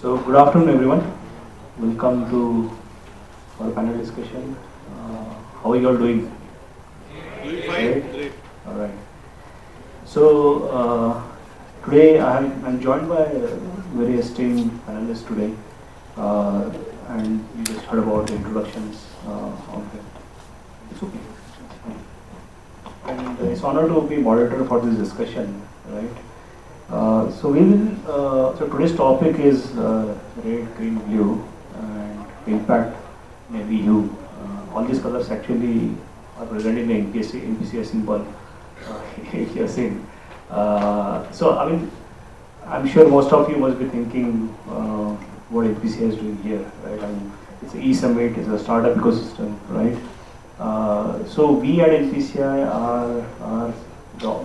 So good afternoon everyone. Welcome to our panel discussion. How are you all doing? Doing fine. Great. All right. So today I'm joined by very esteemed panelists today, and we just heard about the introductions of them. It's okay. And it's an honor to be moderator for this discussion, right? So today's topic is red, green, blue, and impact may be hue. All these colors actually are present in the NPCI symbol. If you're seeing. So I mean, I'm sure most of you must be thinking what NPCI is doing here, right? I mean, it's an e-summit, it's a startup ecosystem, right? So we at NPCI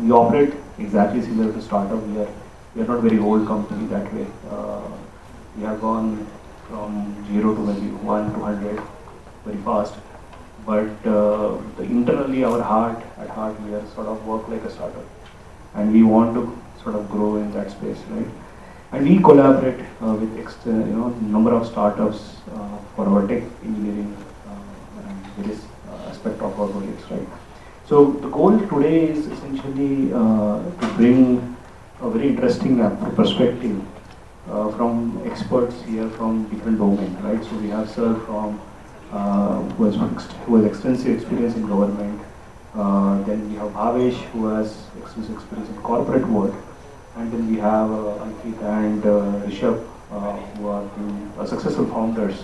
we operate exactly similar to startup. We are not very old company that way. We have gone from 0 to maybe 1 to 100 very fast. But internally, at heart, we are sort of work like a startup, and we want to sort of grow in that space, right? And we collaborate with number of startups for our tech engineering and various aspect of our projects, right? So the goal today is essentially to bring a very interesting perspective from experts here from different domains, right? So we have Sir from who has extensive experience in government. Then we have Bhavesh, who has extensive experience in corporate world, and then we have Ankit and Rishabh, who are the successful founders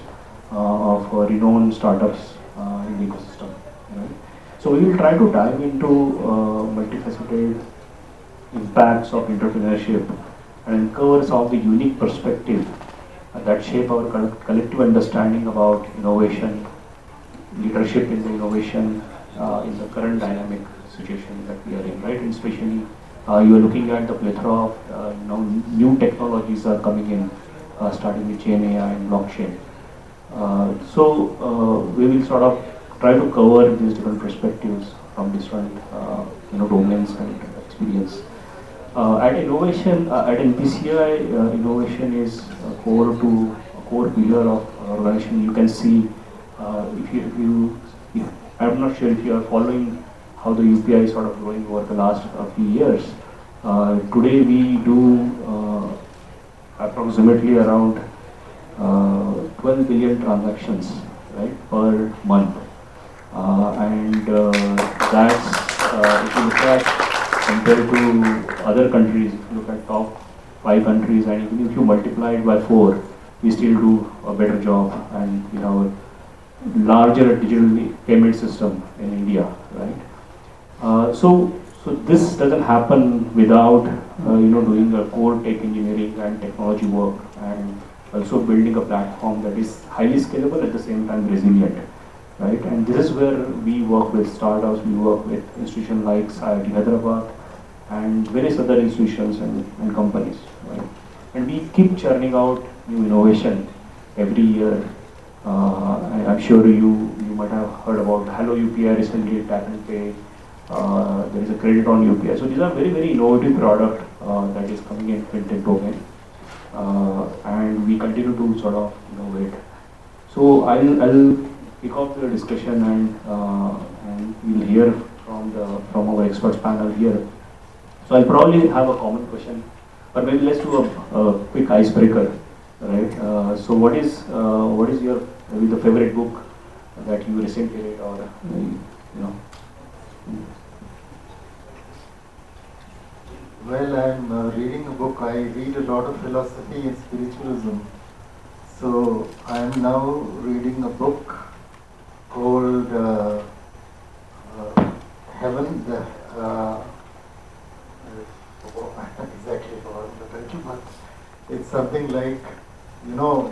of renowned startups in the ecosystem. Right? So we will try to dive into multifaceted impacts of entrepreneurship and cover some of the unique perspective that shape our collective understanding about innovation, leadership in the innovation in the current dynamic situation that we are in, right? And especially you are looking at the plethora of new technologies are coming in, starting with Gen AI and blockchain. So we will sort of try to cover these different perspectives from different domains and experience. At NPCI, innovation is a core pillar of organization. You can see if I'm not sure if you are following how the UPI is sort of growing over the last few years. Today we do approximately around 12 billion transactions, right, per month, and that's if you look at compared to other countries, if you look at top 5 countries, and even if you multiply it by 4, we still do a better job, and we have a larger digital payment system in India, right? So this doesn't happen without doing a core tech engineering and technology work, and also building a platform that is highly scalable at the same time resilient, right? And this is where we work with startups, we work with institutions like IIT Hyderabad and various other institutions and companies, right? And we keep churning out new innovation every year. I'm sure you might have heard about Hello UPI recently, Tap and Pay. There is a credit on UPI. So these are very, very innovative product that is coming in fintech domain, and we continue to sort of innovate. So I'll kick off the discussion, and we'll hear from our experts panel here. So I'll probably have a common question, but maybe let's do a quick icebreaker, right? So what is your maybe the favorite book that you recently read, or Well, I'm reading a book. I read a lot of philosophy and spiritualism. So I'm now reading a book called Heaven. Exactly forgot the title, but it's something like,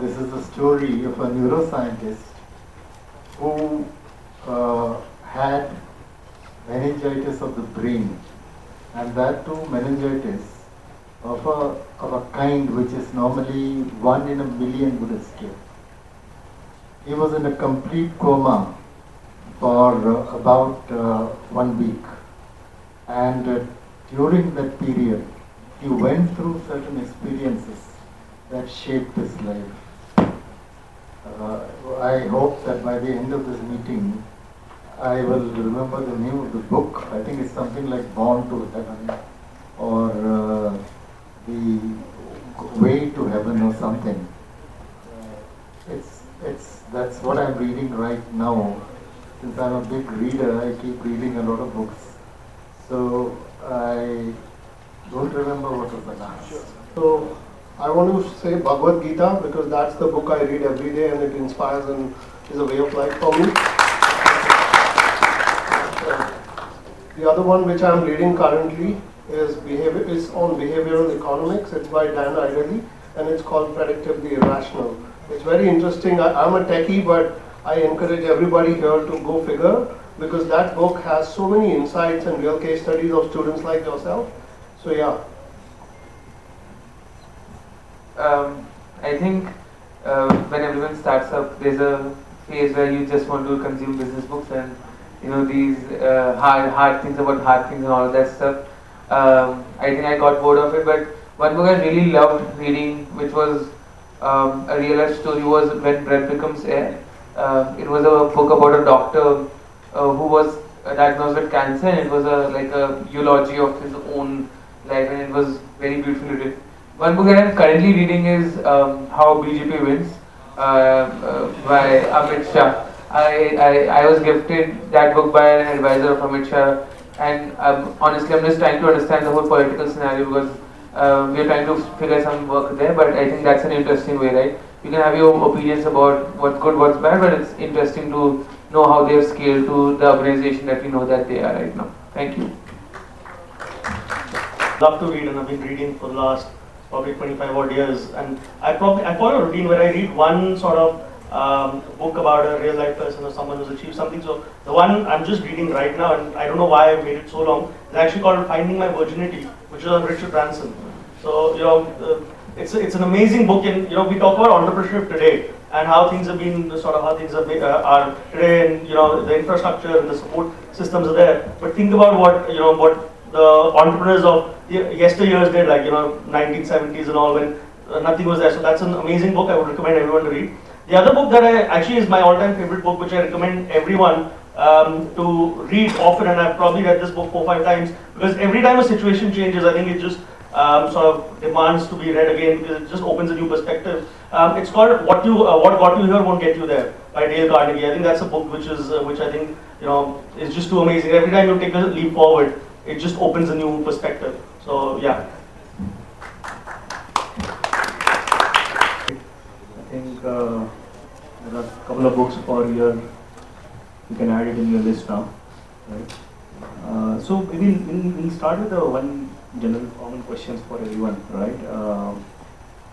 this is the story of a neuroscientist who had meningitis of the brain, and that too meningitis of a kind which is normally 1 in a million would escape. He was in a complete coma for about 1 week, and during that period he went through certain experiences that shaped his life. I hope that by the end of this meeting, I will remember the name of the book. I think it's something like Born to Heaven, or The Way to Heaven, or something. That's what I'm reading right now. Since I'm a big reader, I keep reading a lot of books. So I don't remember what was the last. Sure. So I want to say Bhagavad Gita because that's the book I read every day and it inspires and is a way of life for me. The other one which I'm reading currently is on behavioral economics. It's by Dan Ariely and it's called Predictably Irrational. It's very interesting. I'm a techie, but I encourage everybody here to go figure because that book has so many insights and real case studies of students like yourself. So yeah. I think when everyone starts up, there's a phase where you just want to consume business books and these hard things about hard things and all of that stuff. I think I got bored of it, but one book I really loved reading, which was a real life story, was When Bread Becomes Air. It was a book about a doctor who was diagnosed with cancer, and it was like a eulogy of his own life, and it was very beautifully written. One book that I'm currently reading is How BJP Wins by Amit Shah. I was gifted that book by an advisor of Amit Shah, and honestly I'm just trying to understand the whole political scenario because we are trying to figure some work there, but I think that's an interesting way, right? You can have your opinions about what's good, what's bad, but it's interesting to know how they have scaled to the organization that we know that they are right now. Thank you. Love to read, and I've been reading for the last probably 25 odd years, and I follow a routine where I read one sort of book about a real life person or someone who's achieved something. So the one I'm just reading right now, and I don't know why I made it so long, is actually called Finding My Virginity, which is on Richard Branson. So it's an amazing book, and we talk about entrepreneurship today and how things have been are today, and the infrastructure and the support systems are there. But think about what the entrepreneurs of yesteryears did, like 1970s and all, when nothing was there. So that's an amazing book. I would recommend everyone to read. The other book that actually is my all-time favorite book, which I recommend everyone to read often, and I've probably read this book 4 or 5 times, because every time a situation changes, I think it just sort of demands to be read again because it just opens a new perspective. It's called What Got You Here Won't Get You There by Dale Carnegie. I think that's a book which I think is just too amazing. Every time you take a leap forward, it just opens a new perspective. So yeah. I think there are a couple of books for your, you can add it in your list now, right? So we'll start with one general common questions for everyone, right?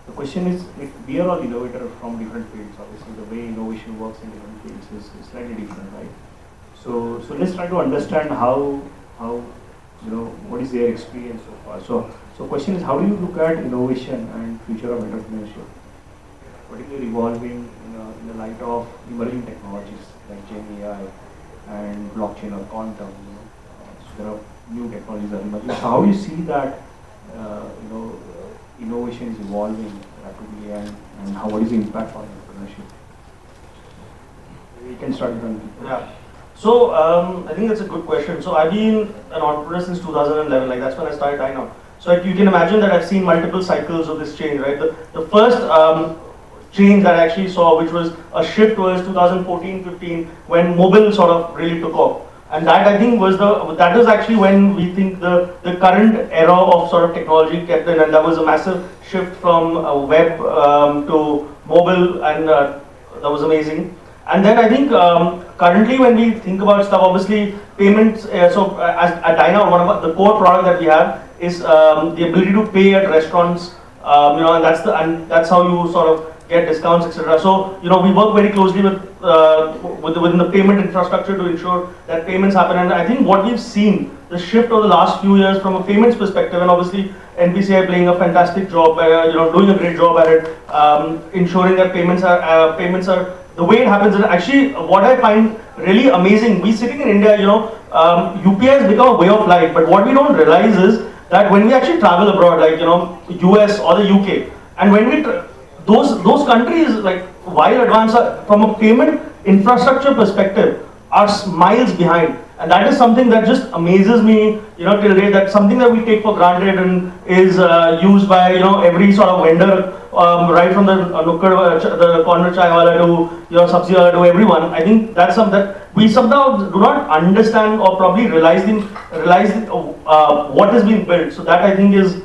The question is, we are all innovators from different fields. Obviously, the way innovation works in different fields is slightly different, right? So let's try to understand how what is their experience so far. So question is, how do you look at innovation and future of entrepreneurship, particularly evolving in the light of emerging technologies like Gen AI and blockchain or quantum? So there are new technologies that are emerging. So how do you see that innovation is evolving rapidly, and what is the impact on entrepreneurship? You can start with one. Yeah. So I think that's a good question. So I've been an entrepreneur since 2011. Like that's when I started Dino. So you can imagine that I've seen multiple cycles of this change, right? The first change that I actually saw, which was a shift, was 2014-15 when mobile sort of really took off. And that I think was that was actually when we think the current era of sort of technology kept in, and that was a massive shift from web to mobile, and that was amazing. And then I think currently when we think about stuff, obviously payments. So at Dino, one of the core product that we have is the ability to pay at restaurants. And that's how you sort of get discounts, etc. So we work very closely within the payment infrastructure to ensure that payments happen. And I think what we've seen, the shift over the last few years from a payments perspective, and obviously NPCI playing a fantastic job, doing a great job at it, ensuring that payments are the way it happens. And actually, what I find really amazing, we sitting in India, UPI has become a way of life. But what we don't realize is that when we actually travel abroad, like US or the UK, And when those countries, like, while advanced from a payment infrastructure perspective, are miles behind. And that is something that just amazes me, till date. That's something that we take for granted and is used by, every sort of vendor, right from the nukkad, the corner chai wala to, sabzi wala to everyone. I think that's something that we somehow do not understand or probably realize what has been built. So that, I think, is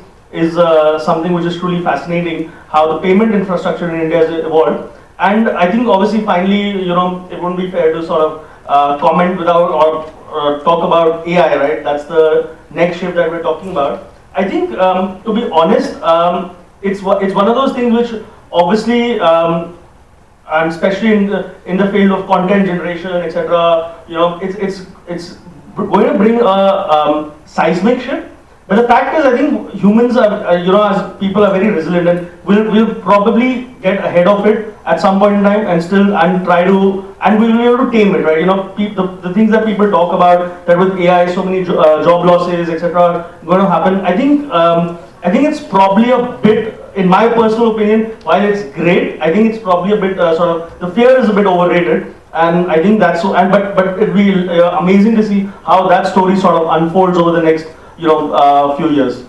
something which is truly fascinating, how the payment infrastructure in India has evolved. And I think, obviously, finally, it wouldn't be fair to sort of comment without or talk about AI, right? That's the next shift that we're talking about. I think, to be honest, it's one of those things which, obviously, and especially in the field of content generation, etc., it's going to bring a seismic shift. But the fact is, I think humans are, as people are very resilient, and will probably get ahead of it at some point in time, and try to, and we'll be able to tame it, right? The things that people talk about, that with AI, so many job losses, etc., are going to happen. I think it's probably a bit, in my personal opinion, while it's great, I think it's probably a bit sort of, the fear is a bit overrated. And I think that's so. And but it'll be amazing to see how that story sort of unfolds over the next few years.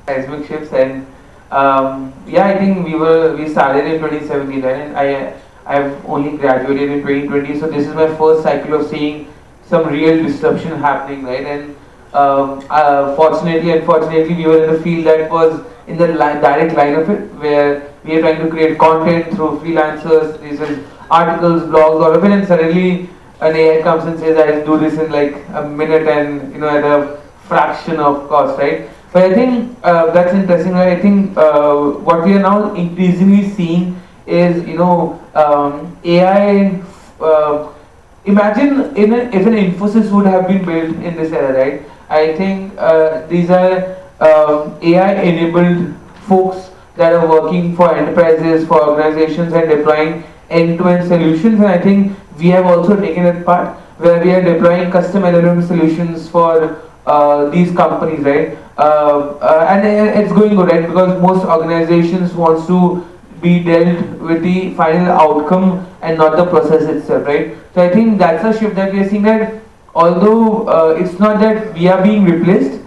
Seismic shifts, and I think we started in 2017, and I've only graduated in 2020, so this is my first cycle of seeing some real disruption happening, right? And unfortunately, we were in the field that was in the direct line of it, where we are trying to create content through freelancers, these articles, blogs, all of it, and suddenly an AI comes and says, I'll do this in like a minute and at a fraction of cost, right? But I think that's interesting. I think what we are now increasingly seeing is AI. Imagine if an Infosys would have been built in this era, right? I think these are AI-enabled folks that are working for enterprises, for organizations, and deploying end-to-end solutions. And I think we have also taken a part where we are deploying custom LLM solutions for these companies, right? And it's going good, right? Because most organizations wants to be dealt with the final outcome and not the process itself, right? So I think that's a shift that we are seeing, that although it's not that we are being replaced,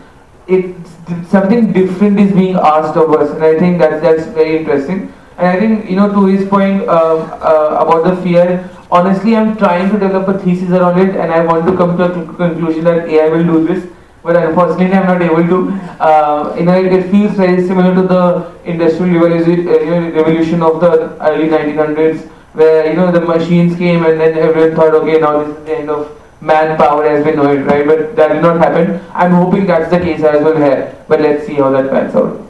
something different is being asked of us, and I think that's very interesting. And I think, to his point about the fear, honestly, I'm trying to develop a thesis around it, and I want to come to a conclusion that AI will do this, but unfortunately I'm not able to. It feels very similar to the industrial revolution of the early 1900s, where the machines came and then everyone thought, okay, now this is the end of manpower as we know it, right? But that did not happen. I'm hoping that's the case as well here, but let's see how that pans out.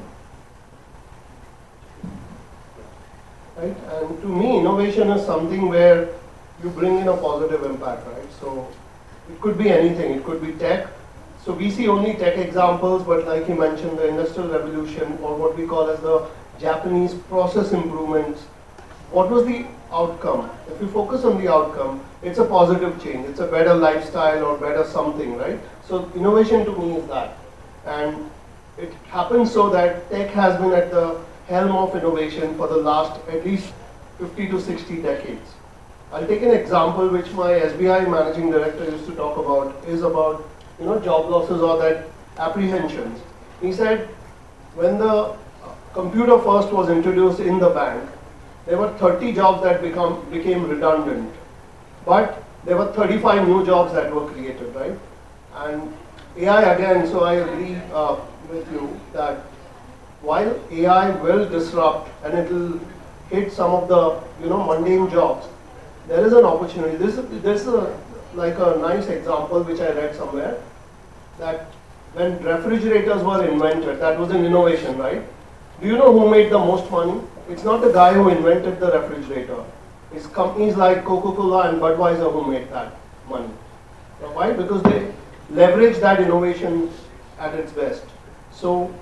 Right, and to me, innovation is something where you bring in a positive impact, right? So it could be anything. It could be tech. So we see only tech examples, but like you mentioned, the industrial revolution, or what we call as the Japanese process improvements. What was the outcome? If you focus on the outcome, it's a positive change. It's a better lifestyle or better something, right? So innovation to me is that. And it happens so that tech has been at the helm of innovation for the last at least 50 to 60 decades. I'll take an example which my SBI managing director used to talk about, is about job losses or that apprehensions. He said when the computer first was introduced in the bank, there were 30 jobs that became redundant, but there were 35 new jobs that were created, right? And AI again, so I agree with you that while AI will disrupt and it will hit some of the mundane jobs, there is an opportunity. This is like a nice example which I read somewhere, that when refrigerators were invented, that was an innovation, right? Do you know who made the most money? It's not the guy who invented the refrigerator. It's companies like Coca-Cola and Budweiser who made that money. Why? Because they leverage that innovation at its best. So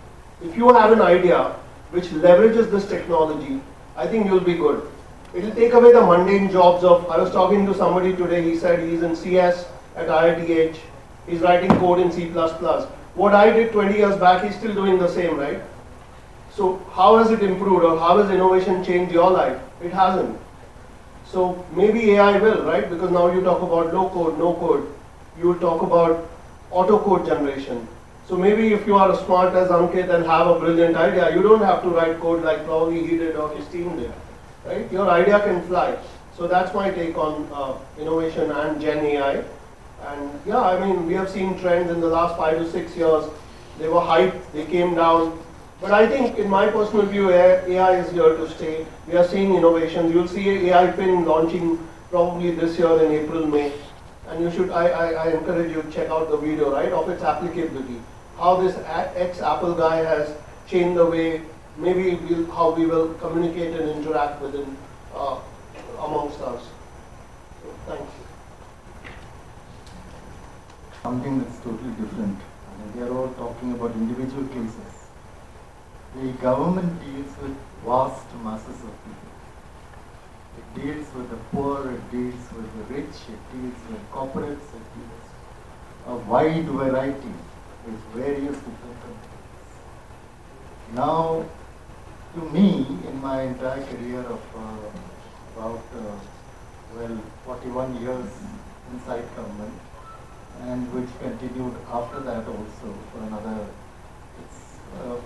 if you have an idea which leverages this technology, I think you'll be good. It will take away the mundane jobs of, I was talking to somebody today, he said he's in CS at IIT, he's writing code in C++. What I did 20 years back, he's still doing the same, right? So how has it improved, or how has innovation changed your life? It hasn't. So maybe AI will, right? Because now you talk about low code, no code. You talk about auto code generation. So maybe if you are as smart as Ankit and have a brilliant idea, you don't have to write code like probably he did or Christine did, right? Your idea can fly. So that's my take on innovation and Gen AI. And yeah, I mean, we have seen trends in the last 5 to 6 years. They were hyped, they came down. But I think, in my personal view, AI is here to stay. We are seeing innovations. You'll see a AI pin launching probably this year in April, May. And you should, I encourage you to check out the video, right, of its applicability. How this ex-Apple guy has changed the way, maybe how we will communicate and interact within, amongst us. So, thank you. Something that's totally different. They are all talking about individual cases. The government deals with vast masses of people. It deals with the poor, it deals with the rich, it deals with corporates, it deals a wide variety with various different companies. Now, to me, in my entire career of about 41 years inside government, and which continued after that also for another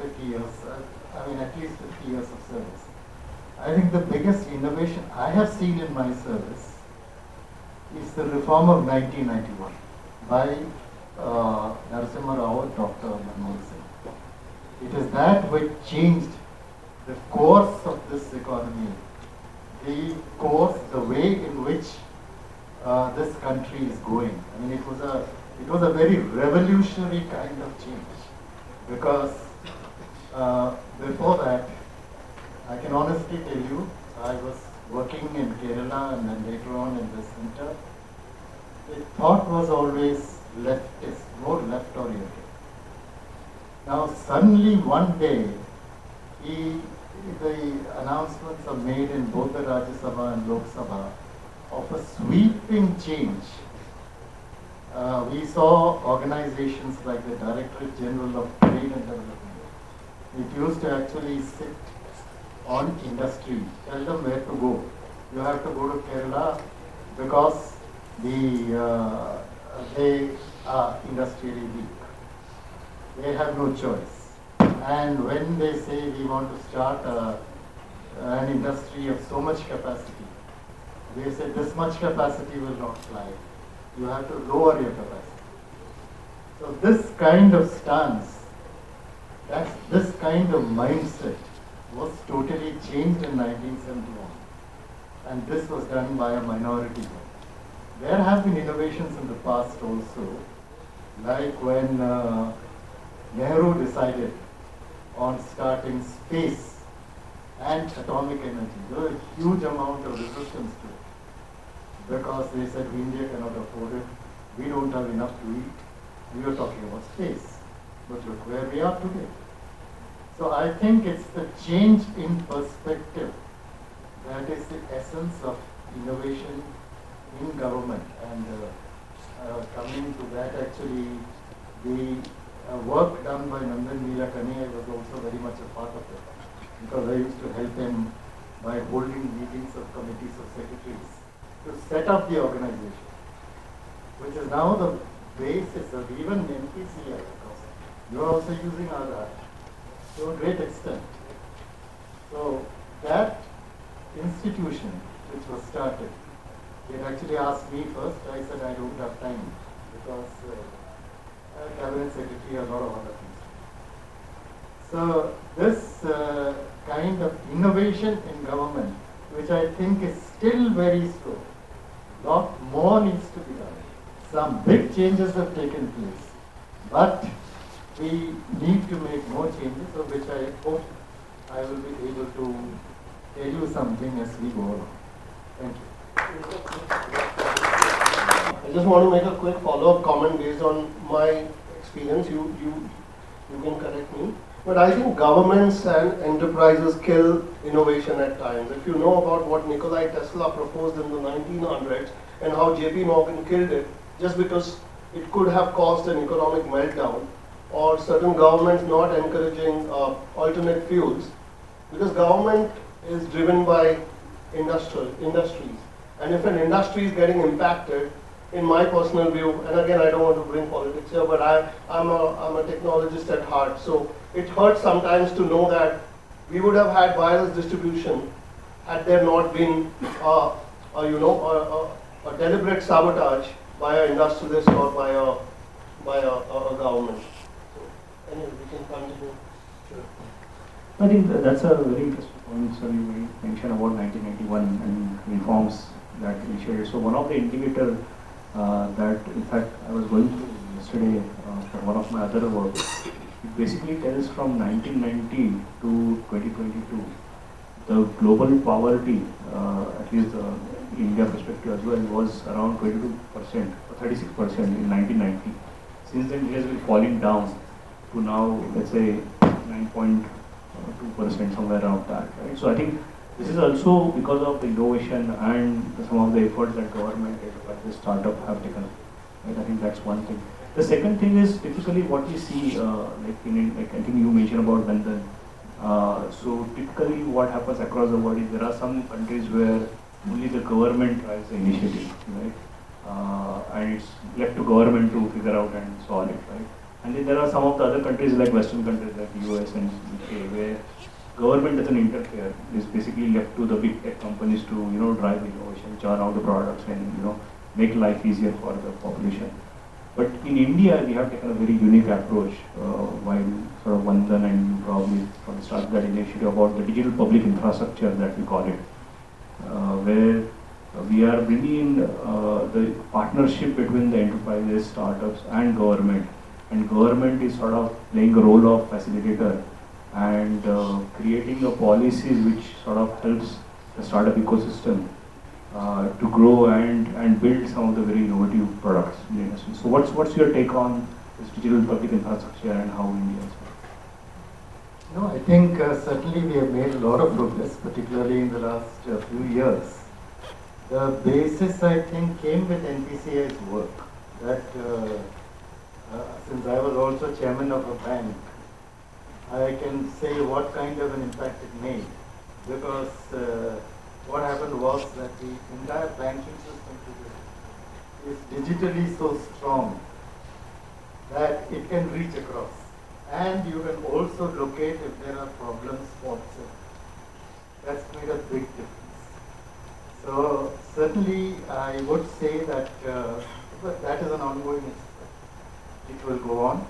50 years, I mean at least 50 years of service. I think the biggest innovation I have seen in my service is the reform of 1991 by Narasimha Rao, Dr. Manmohan Singh. It is that which changed the course of this economy, the course, the way in which this country is going. I mean, it was a very revolutionary kind of change, because before that, I can honestly tell you, I was working in Kerala and then later on in the center. The thought was always leftist, more left oriented. Now suddenly one day, the announcements are made in both the Rajya Sabha and Lok Sabha of a sweeping change. We saw organizations like the Directorate General of Trade and Development. It used to actually sit on industry, tell them where to go. You have to go to Kerala because they are industrially weak. They have no choice. And when they say we want to start an industry of so much capacity, they say this much capacity will not fly. You have to lower your capacity. So this kind of stance, this kind of mindset was totally changed in 1971. And this was done by a minority group. There have been innovations in the past also, like when Nehru decided on starting space and atomic energy. There was a huge amount of resistance to it, because they said India cannot afford it, we don't have enough to eat. We were talking about space, but look where we are today. So I think it's the change in perspective that is the essence of innovation in government. And coming to that, actually, the work done by Nandan Nilekani, I was also very much a part of it, because I used to help him by holding meetings of committees of secretaries to set up the organization, which is now the basis of even NPCI, because you are also using Aadhaar to a great extent. So that institution which was started, it actually asked me first. I said I don't have time, because cabinet secretary, a lot of other things. So this kind of innovation in government, which I think is still very slow, lot more needs to be done. Some big changes have taken place, but we need to make more changes, of which I hope I will be able to tell you something as we go along. Thank you. I just want to make a quick follow-up comment based on my experience. You can correct me. But I think governments and enterprises kill innovation at times. If you know about what Nikola Tesla proposed in the 1900s and how JP Morgan killed it, just because it could have caused an economic meltdown, or certain governments not encouraging alternate fuels, because government is driven by industries. And if an industry is getting impacted, in my personal view, and again I don't want to bring politics here, but I'm a technologist at heart, so it hurts sometimes to know that we would have had virus distribution had there not been a deliberate sabotage by an industrialist or by a government. So anyway, we can continue. Sure. I think that's a very interesting point. So you mentioned about 1991 and reforms that initiated. So one of the indicators that in fact I was going through yesterday for one of my other works, it basically tells from 1990 to 2022, the global poverty, at least the India perspective as well, was around 22% or 36% in 1990. Since then it has been falling down to now, let's say 9.2%, somewhere around that, right? So I think this is also because of the innovation and some of the efforts that government and the startup have taken. Right? I think that's one thing. The second thing is typically what we see, like I think you mentioned about London. So typically what happens across the world is there are some countries where only the government tries the initiative, right? And it's left to government to figure out and solve it, right? And then there are some of the other countries like Western countries like US and UK where government doesn't interfere. It's basically left to the big tech companies to drive innovation, churn out the products, and make life easier for the population. But in India, we have taken a very unique approach while sort of Vandan and probably from the start that initiative about the digital public infrastructure that we call it, where we are bringing in the partnership between the enterprises, startups, and government. And government is sort of playing a role of facilitator and creating a policies which sort of helps the startup ecosystem to grow and build some of the very innovative products in the industry. So what's your take on this digital public infrastructure and how India is? No, I think certainly we have made a lot of progress, particularly in the last few years. The basis, I think, came with NPCI's work. That since I was also chairman of a bank, I can say what kind of an impact it made. Because what happened was that the entire banking system today is digitally so strong that it can reach across. And you can also locate if there are problems whatsoever. That's made a big difference. So certainly I would say that that is an ongoing experiment. It will go on.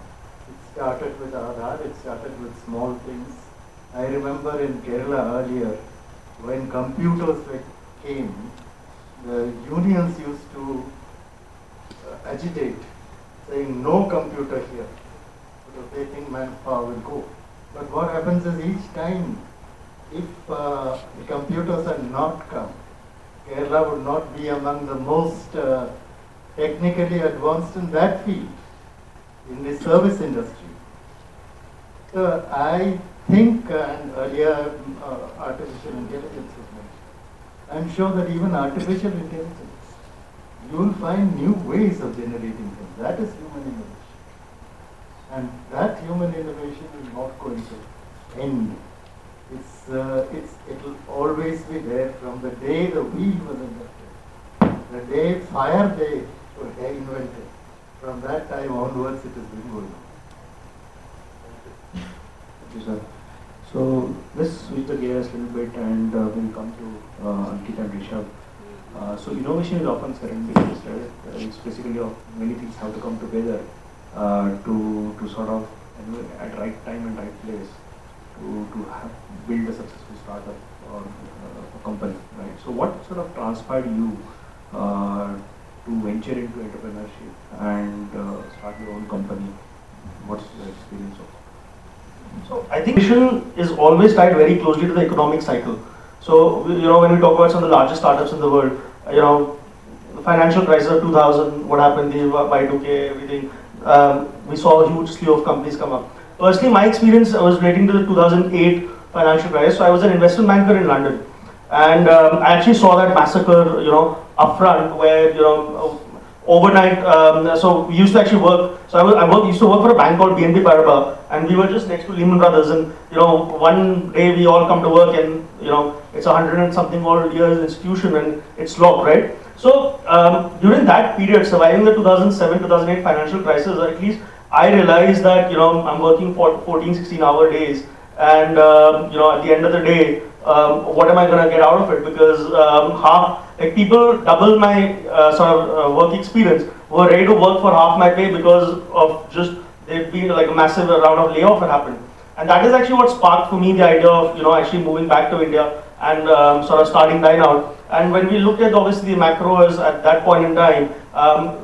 It started with Aadhaar, it started with small things. I remember in Kerala earlier, when computers came, the unions used to agitate, saying no computer here, because they think manpower will go. But what happens is each time, if the computers are not come, Kerala would not be among the most technically advanced in that field, in the service industry. So I think, and earlier artificial intelligence was mentioned, I'm sure that even artificial intelligence, you will find new ways of generating things. That is human innovation. And that human innovation is not going to end. It will always be there from the day the wheel was invented, the day fire they were invented. From that time onwards, it has been going on. Thank you, sir. So let's switch the gears a little bit and we'll come to Ankit and Rishabh. So innovation is often serendipitous, right? It's basically many things have to come together to sort of at right time and right place to build a successful startup or a company, right? So what sort of transpired you to venture into entrepreneurship and start your own company? What's your experience of? So I think innovation is always tied very closely to the economic cycle. So when we talk about some of the largest startups in the world, the financial crisis of 2000, what happened, the Y2K, everything, we saw a huge slew of companies come up. Personally, my experience was relating to the 2008 financial crisis. So I was an investment banker in London, and I actually saw that massacre, upfront, where overnight. So we used to actually work. So used to work for a bank called BNP Paribas, and we were just next to Lehman Brothers. And one day we all come to work, and it's 100 and something odd years institution, and it's locked, right? So during that period, surviving the 2007-2008 financial crisis, at least I realized that I'm working for 14-16-hour days, and at the end of the day, what am I going to get out of it? Because people double my work experience were ready to work for half my pay because of just there'd been like a massive round of layoff that happened. And that is actually what sparked for me the idea of actually moving back to India and starting Dine Out. And when we looked at obviously the macros at that point in time,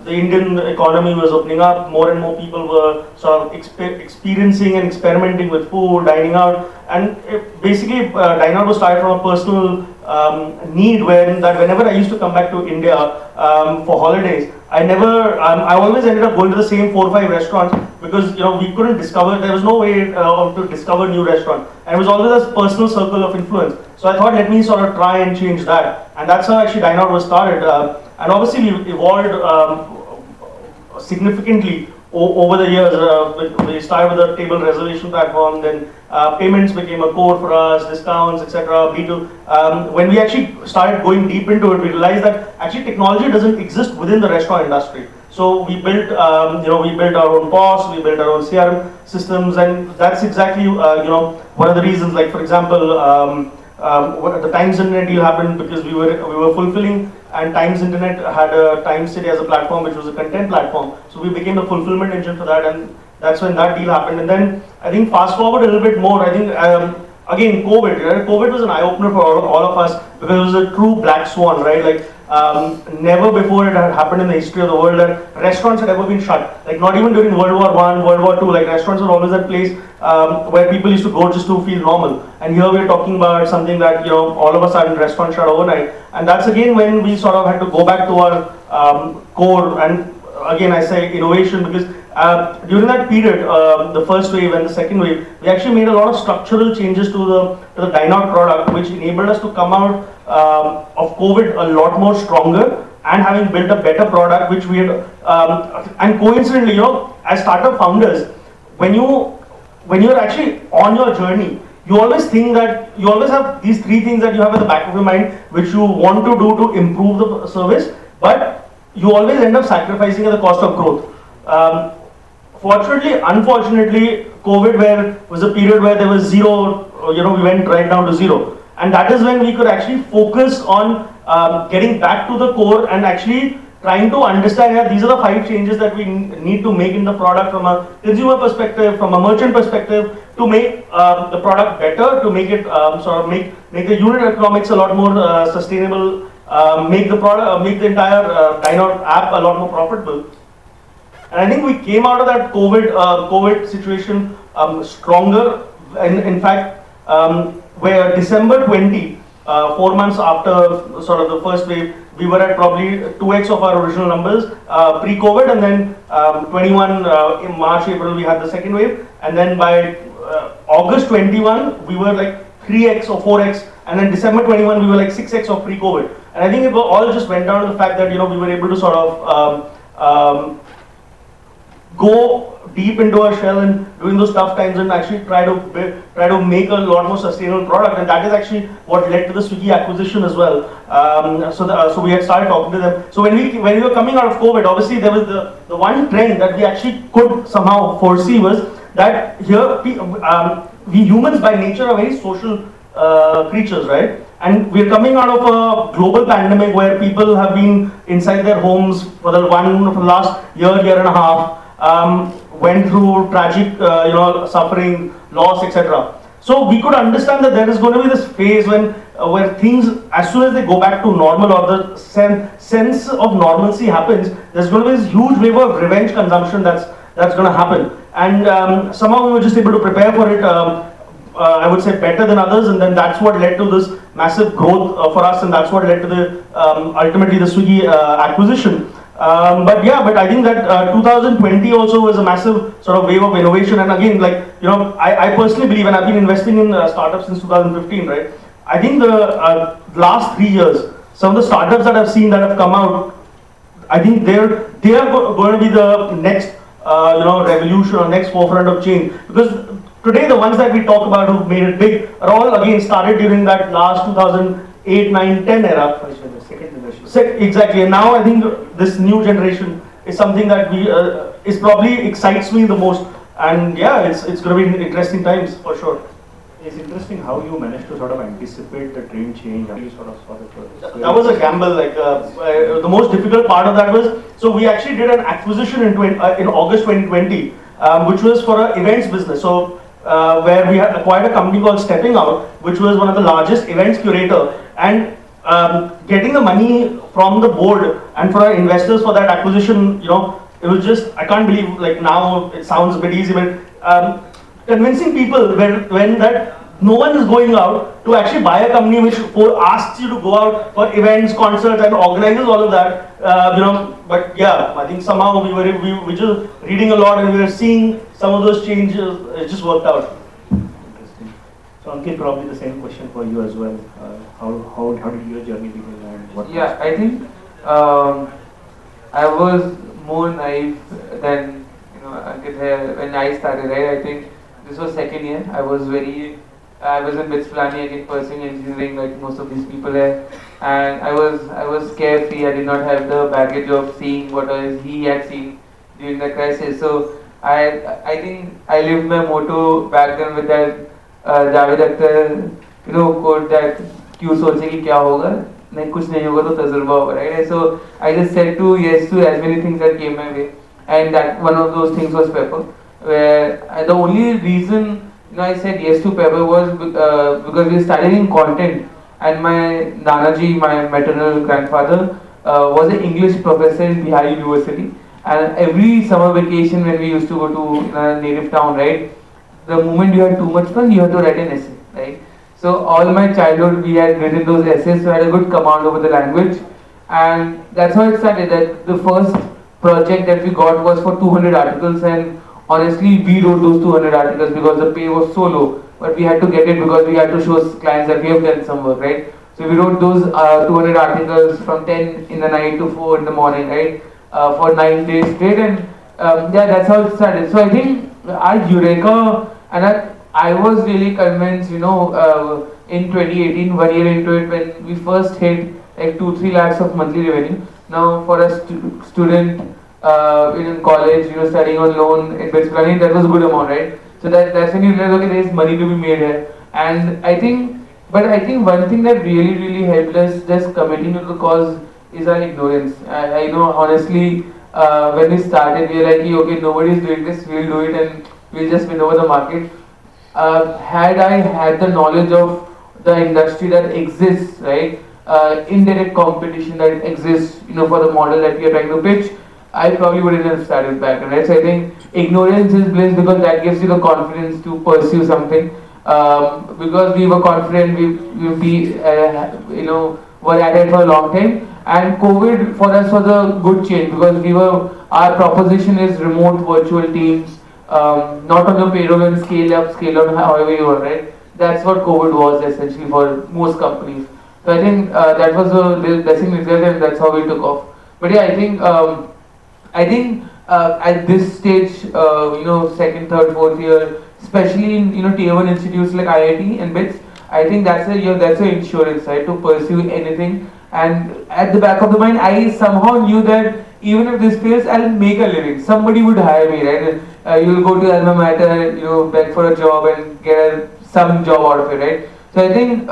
the Indian economy was opening up, more and more people were experiencing and experimenting with food, dining out, and basically Dine Out was started from a personal need whenever I used to come back to India for holidays, I always ended up going to the same 4 or 5 restaurants because we couldn't discover, there was no way to discover new restaurants, and it was always a personal circle of influence. So I thought, let me try and change that, and that's how actually Dine Out was started. And obviously we evolved significantly over the years. We started with a table reservation platform, then payments became a core for us, discounts, etc. When we actually started going deep into it, we realized that actually technology doesn't exist within the restaurant industry. So we built, we built our own POS, we built our own CRM systems, and that's exactly, one of the reasons. Like for example, the Times Internet deal happened because we were fulfilling, and Times Internet had a Times City as a platform, which was a content platform. So we became the fulfillment engine for that, and that's when that deal happened. And then I think fast forward a little bit more, I think again COVID, right? COVID was an eye opener for all of us because it was a true black swan, right? Like never before it had happened in the history of the world that restaurants had ever been shut. Like not even during World War I, World War II, like restaurants were always that place where people used to go just to feel normal. And here we're talking about something that, all of a sudden restaurants shut overnight. And that's again when we had to go back to our core, and again I say innovation, because during that period, the first wave and the second wave, we actually made a lot of structural changes to the Dine Out product, which enabled us to come out of COVID a lot more stronger and having built a better product, which we had, and coincidentally, as startup founders, when you're actually on your journey, you always think that you always have these 3 things that you have at the back of your mind, which you want to do to improve the service, but you always end up sacrificing at the cost of growth. Fortunately, unfortunately, COVID was a period where there was zero, we went right down to zero. And that is when we could actually focus on getting back to the core and actually trying to understand that these are the 5 changes that we need to make in the product from a consumer perspective, from a merchant perspective, to make the product better, to make it make the unit economics a lot more sustainable, make the entire Dine Out app a lot more profitable. And I think we came out of that COVID situation stronger. In fact, where December 20, 4 months after the first wave, we were at probably 2x of our original numbers pre-COVID, and then 21 in March, April we had the second wave, and then by August 21 we were like 3x or 4x, and then December 21 we were like 6x of pre-COVID. And I think it all just went down to the fact that we were able to go deep into our shell and during those tough times and actually try to make a lot more sustainable product, and that is actually what led to the Swiggy acquisition as well. So we had started talking to them. So when we were coming out of COVID, obviously there was the one trend that we actually could somehow foresee was that here we humans by nature are very social creatures, right? And we're coming out of a global pandemic where people have been inside their homes for the last year and a half. Went through tragic, suffering, loss, etc. So we could understand that there is going to be this phase where things, as soon as they go back to normal or the sense of normalcy happens, there's going to be this huge wave of revenge consumption that's going to happen. And somehow we were just able to prepare for it. I would say better than others, and then that's what led to this massive growth for us, and that's what led to the ultimately the Swiggy acquisition. But I think that 2020 also was a massive wave of innovation. And again, I personally believe, and I've been investing in startups since 2015, right? I think the last 3 years, some of the startups that I've seen that have come out, I think they are going to be the next revolution or next forefront of change, because today the ones that we talk about who made it big are all again started during that last 2008, 9, 10 era. Second generation. Exactly, and now I think this new generation is something that we is probably excites me the most, and yeah, it's going to be interesting times for sure. It's interesting how you managed to sort of anticipate the trend change. How you sort of saw the That was a gamble. Like the most difficult part of that was, so we actually did an acquisition in August 2020, which was for an events business. So where we had acquired a company called Stepping Out, which was one of the largest events curator, and getting the money from the board and for our investors for that acquisition, it was just, I can't believe, like now it sounds a bit easy, but convincing people when that no one is going out to actually buy a company which asks you to go out for events, concerts, and organizes all of that, but yeah, I think somehow we were just reading a lot and we were seeing some of those changes. It just worked out. interesting. So Ankit, probably the same question for you as well. How did your journey begin and what? Yeah, I think I was more naive than Ankit here when I started. Right, I think this was second year. I was in BITS planning again, pursuing engineering like most of these people here, and I was carefree. I did not have the baggage of seeing what he had seen during the crisis. So I think I lived my motto back then with that Javed Akhtar quote that क्यों सोचे कि क्या होगा नहीं कुछ नहीं होगा तो तजुर्बा होगा, right? So I just said yes to as many things that came my way, and that one of those things was Pepper, where the only reason I said yes to Pepper was because we started in content, and my Nanaji, my maternal grandfather, was an English professor in Bihar University, and every summer vacation when we used to go to a native town, right, the moment you had too much fun, you had to write an essay, right? So all my childhood we had written those essays, so I had a good command over the language, and that's how it started. That the first project that we got was for 200 articles, and honestly we wrote those 200 articles because the pay was so low, but we had to get it because we had to show clients that we have done some work, right? So we wrote those 200 articles from 10 in the night to 4 in the morning, right? For 9 days straight, and yeah, that's how it started. So I think our Eureka, and I was really convinced, in 2018, 1 year into it, when we first hit like 2-3 lakhs of monthly revenue. Now for a student in college, studying on loan in BITS planning, that was a good amount, right? So that's when you realize, okay, there's money to be made here. And I think one thing that really helped us just committing to the cause is our ignorance. I know honestly, when we started, we were like, okay, nobody's doing this, we'll do it and we'll just win over the market. Had I had the knowledge of the industry that exists, right, indirect competition that exists, for the model that we are trying to pitch, I probably wouldn't have started back, right? So I think ignorance is bliss, because that gives you the confidence to pursue something. Because we were confident, we were at it for a long time, and COVID for us was a good change because our proposition is remote virtual teams. Not on the payroll and scale up, scale down, however you want, right? That's what COVID was essentially for most companies. So I think that was the blessing result, and that's how we took off. But yeah, I think at this stage, second, third, fourth year, especially in tier 1 institutes like IIT and BITS, I think that's a insurance, right, to pursue anything. And at the back of the mind, I somehow knew that even if this fails, I'll make a living. Somebody would hire me, right? You'll go to alma mater, beg for a job and get some job out of it, right? So I think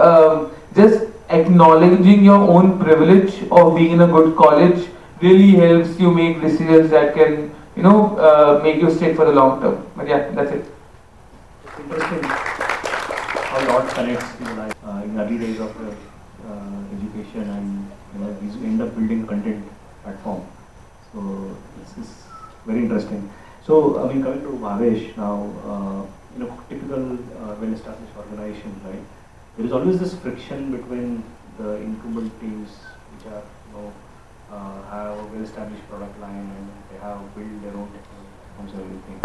just acknowledging your own privilege of being in a good college really helps you make decisions that can, make you stick for the long term. But yeah, that's it. It's interesting how dots connects in life in early days of your education, and you end up building content platform. So this is very interesting. So coming to Bhavesh now, typical well-established organization, right? There is always this friction between the incumbent teams, which are have a well-established product line and they have built their own technology platforms and everything.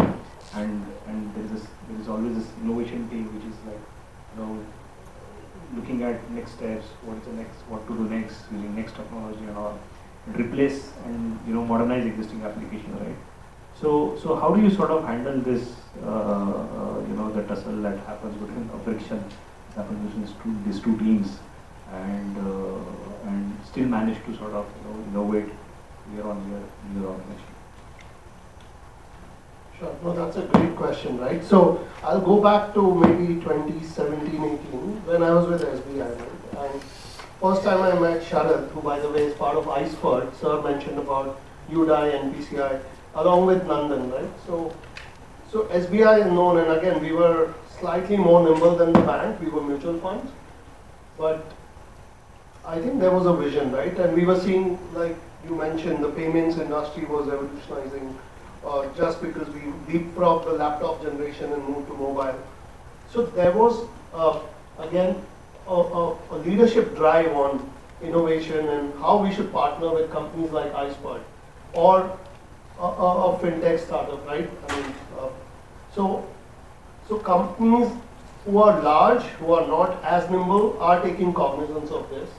And there is always this innovation team which is like looking at next steps, what to do next, using next technology and all. replace and modernize existing application, right? So how do you sort of handle this, the tussle that happens between friction that happens between these two teams, and still manage to sort of innovate year on year in your organization? Sure. No, that's a great question, right? So I'll go back to maybe 2017-18 when I was with SBI, right? And first time I met Sharad, who by the way is part of ICEFERT. Sir mentioned about UDI and PCI, along with Nandan, right? So SBI is known, and again we were slightly more nimble than the bank. We were mutual funds, but I think there was a vision, right? And we were seeing, like you mentioned, the payments industry was revolutionizing. Just because we leapfrogged the laptop generation and moved to mobile. So there was, again, a leadership drive on innovation and how we should partner with companies like ICEFERT or a fintech startup, right? I mean, so companies who are large, who are not as nimble, are taking cognizance of this.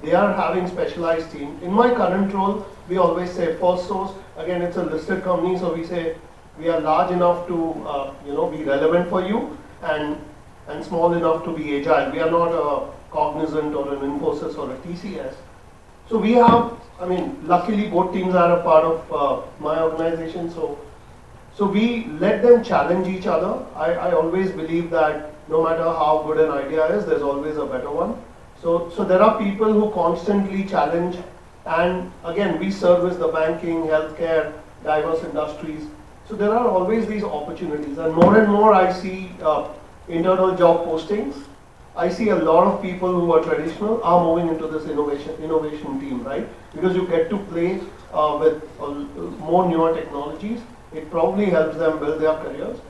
They are having specialized teams. In my current role, we always say first source. Again, it's a listed company, so we say we are large enough to be relevant for you and small enough to be agile. We are not a Cognizant or an Infosys or a TCS. So we have, luckily both teams are a part of my organization. So we let them challenge each other. I always believe that no matter how good an idea is, there's always a better one. So there are people who constantly challenge, and again, we service the banking, healthcare, diverse industries. So there are always these opportunities, and more I see internal job postings. I see a lot of people who are traditional are moving into this innovation team, right? Because you get to play with more newer technologies. It probably helps them build their careers.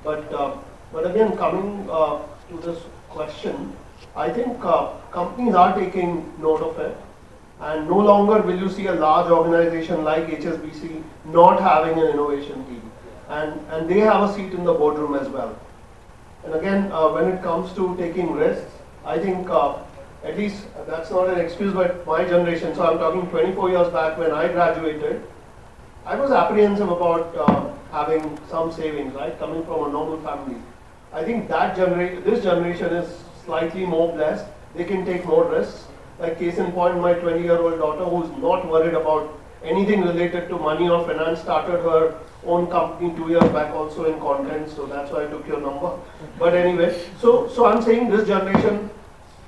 But again, coming to this question, I think companies are taking note of it, and no longer will you see a large organization like HSBC not having an innovation team, and they have a seat in the boardroom as well. And again, when it comes to taking risks, I think at least that's not an excuse, but my generation, so I'm talking 24 years back when I graduated, I was apprehensive about having some savings, right, coming from a normal family. I think this generation is slightly more blessed. They can take more risks. Like case in point, my 20-year-old daughter, who's not worried about anything related to money or finance, started her own company 2 years back also in content, so that's why I took your number. But anyway, so I'm saying this generation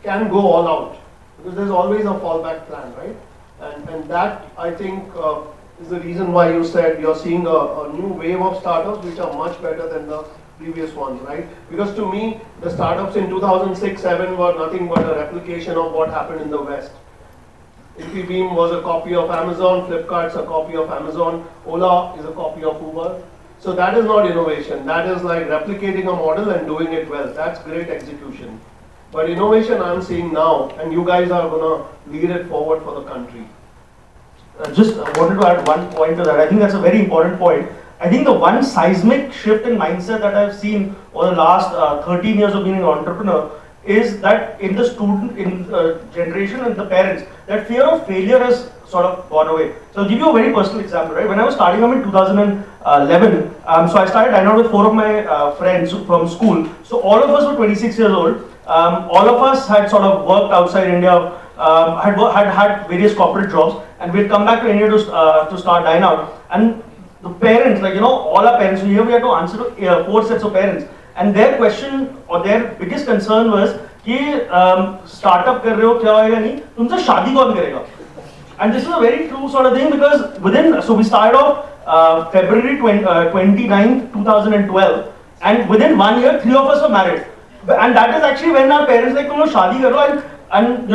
can go all out, because there's always a fallback plan, right? And that, I think, is the reason why you said you're seeing a new wave of startups which are much better than the previous ones, right? Because to me, the startups in 2006-07 were nothing but a replication of what happened in the West. Infibeam was a copy of Amazon, Flipkart's a copy of Amazon, Ola is a copy of Uber. So that is not innovation. That is like replicating a model and doing it well. That's great execution. But innovation I'm seeing now, and you guys are going to lead it forward for the country. Just wanted to add one point to that. I think that's a very important point. I think the one seismic shift in mindset that I've seen over the last 13 years of being an entrepreneur is that in the student generation and the parents, that fear of failure has sort of gone away. So I'll give you a very personal example, right? When I was starting up in 2011, so I started dining out with 4 of my friends from school. So all of us were 26 years old. All of us had sort of worked outside India, had various corporate jobs, and we'd come back to India to start dining out. And the parents, all our parents, so here we had to answer to 4 sets of parents. And their question or their biggest concern was कि startup कर रहे हो क्या होएगा नहीं तुमसे शादी कौन करेगा. And this is a very true sort of thing, because so we started off February 29, 2012, and within 1 year 3 of us were married. And that is actually when our parents like तुम लोग शादी करो and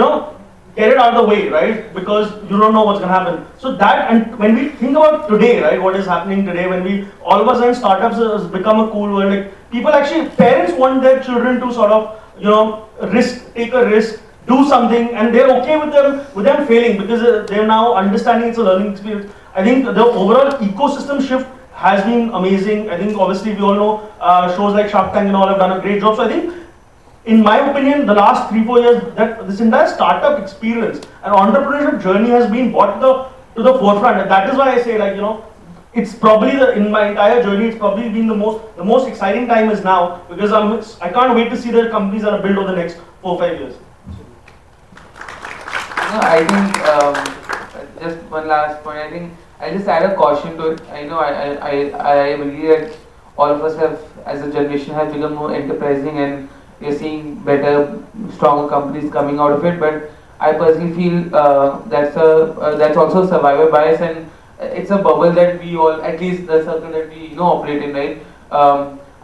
get it out of the way, right? Because you don't know what's going to happen. So that, and when we think about today, right, what is happening today, when we all of a sudden startups has become a cool word. Like people actually, parents want their children to sort of, take a risk, do something, and they're okay with them failing, because they're now understanding it's a learning experience. I think the overall ecosystem shift has been amazing. I think obviously we all know shows like Shark Tank and all have done a great job. So I think, in my opinion, the last 3-4 years, that this entire startup experience and entrepreneurship journey has been what the to the forefront. And that is why I say, like, you know, it's probably in my entire journey, it's probably been the most exciting time is now, because I can't wait to see the companies that are built over the next 4 or 5 years. No, I think just one last point. I think I just add a caution to it. I know I believe that all of us have, as a generation, have become more enterprising, and we are seeing better, stronger companies coming out of it. But I personally feel that's also a survivor bias, and it's a bubble that we all, at least the circle that we operate in, right?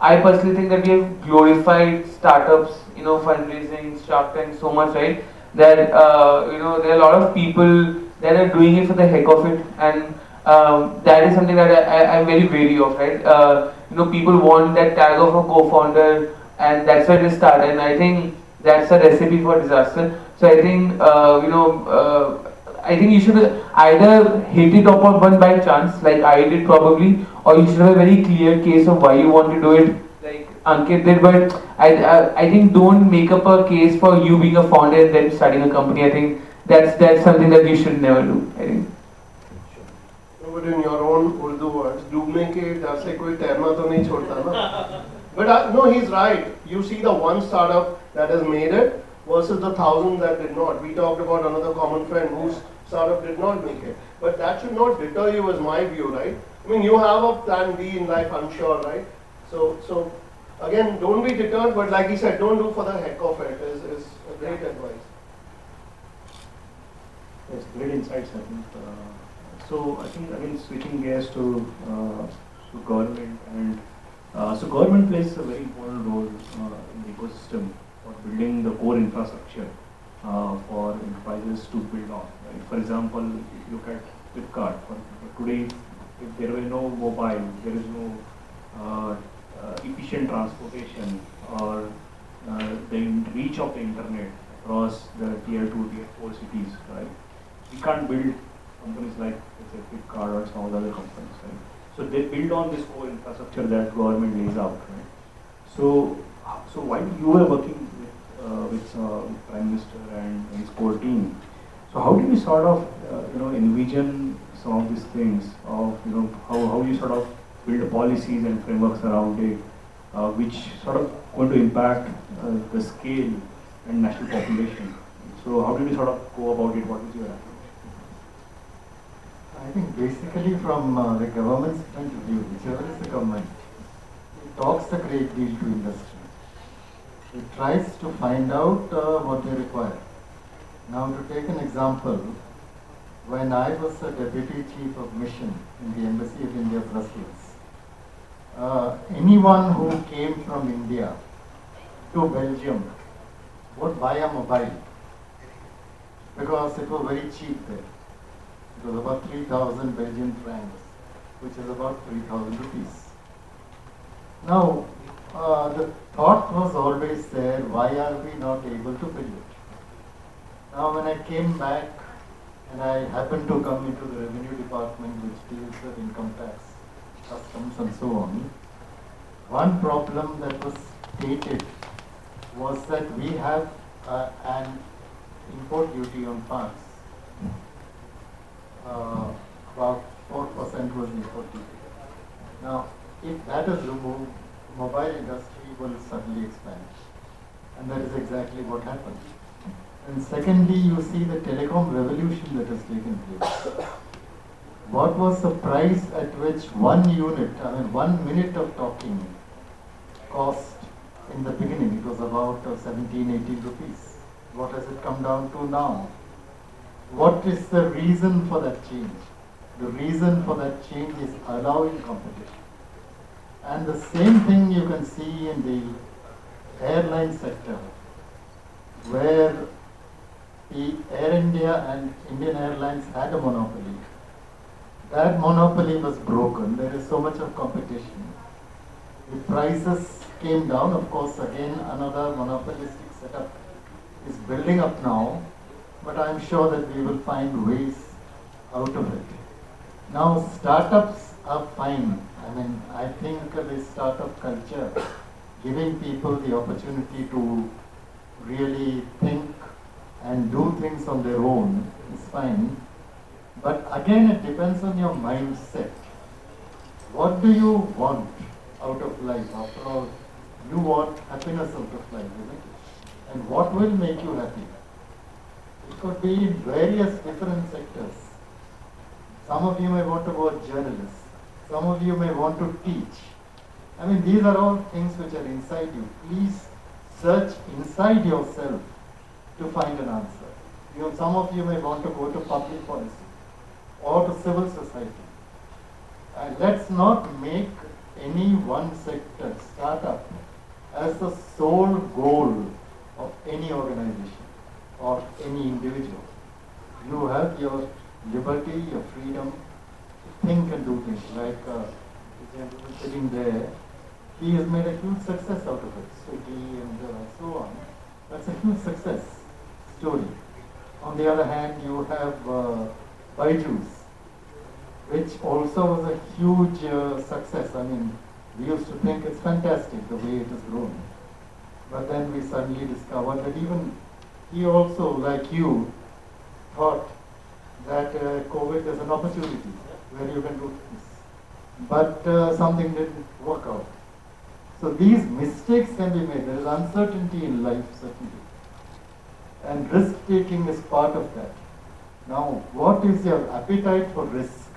I personally think that we have glorified startups, fundraising, Shark Tank so much, right? That there are a lot of people that are doing it for the heck of it, and that is something that I'm very wary of, right? People want that tag of a co-founder, and that's where they start, and I think that's a recipe for disaster. So I think I think you should either hit it upon by chance, like I did probably, or you should have a very clear case of why you want to do it, like Ankit did. But I think don't make up a case for you being a founder and then starting a company. I think that's something that you should never do, I think. But in your own Urdu words, डूबने के डर से कोई तैरना तो नहीं छोड़ता ना. But no, he's right. You see the one startup that has made it versus the 1,000 that did not. We talked about another common friend whose startup did not make it. But that should not deter you, is my view, right? I mean, you have a plan B in life, I'm sure, right? So again, don't be deterred, but like he said, don't do for the heck of it, is a great advice. Yes, great insights, I think. So I think, switching gears to government, and so government plays a very important role in the ecosystem for building the core infrastructure for enterprises to build on. Right? For example, if you look at Flipkart, today, if there were no mobile, there is no efficient transportation or the reach of the internet across the tier 2, tier 4 cities, right? We can't build companies like, let's say, Flipkart or some of the other companies, right? So they build on this core infrastructure that government lays out, right? So while you were working with Prime Minister and his core team, so how do you sort of envision some of these things of how you sort of build policies and frameworks around it, which sort of going to impact the scale and national population? So how did you sort of go about it? What was your approach? I think basically from the government's point of view, whichever is the government, it talks a great deal to industry. It tries to find out what they require. Now, to take an example, when I was a deputy chief of mission in the Embassy of India, Brussels, anyone who came from India to Belgium would buy a mobile because it was very cheap there. It was about 3,000 Belgian francs, which is about 3,000 rupees. Now, the thought was always there, why are we not able to build it? Now, when I came back, and I happened to come into the revenue department, which deals with income tax, customs and so on, one problem that was stated was that we have an import duty on parts. About 4% was import duty. Now, if that is removed, mobile industry will suddenly expand. And that is exactly what happened. And secondly, you see the telecom revolution that has taken place. What was the price at which 1 unit, 1 minute of talking cost in the beginning? It was about 17, 18 rupees. What has it come down to now? What is the reason for that change? The reason for that change is allowing competition. And the same thing you can see in the airline sector, where the Air India and Indian Airlines had a monopoly. That monopoly was broken. There is so much of competition. The prices came down. Of course, again, another monopolistic setup is building up now, but I'm sure that we will find ways out of it. Now, startups are fine. I think the startup culture, giving people the opportunity to really think and do things on their own is fine. But again, it depends on your mindset. What do you want out of life? After all, you want happiness out of life, isn't it? And what will make you happy? It could be in various different sectors. Some of you may want to go as journalists. Some of you may want to teach. I mean, these are all things which are inside you. Please search inside yourself to find an answer. You know, some of you may want to go to public policy or to civil society. And let's not make any one sector, startup, as the sole goal of any organization or any individual. You have your liberty, your freedom to think and do things. Like the gentleman sitting there, he has made a huge success out of it. Swiggy and so on. That's a huge success story. On the other hand, you have Byju's, which also was a huge success. I mean, we used to think it's fantastic the way it has grown. But then we suddenly discovered that even he also, like you, thought that COVID is an opportunity where you can do things. But something didn't work out. So these mistakes can be made. There is uncertainty in life, certainly. And risk-taking is part of that. Now, what is your appetite for risk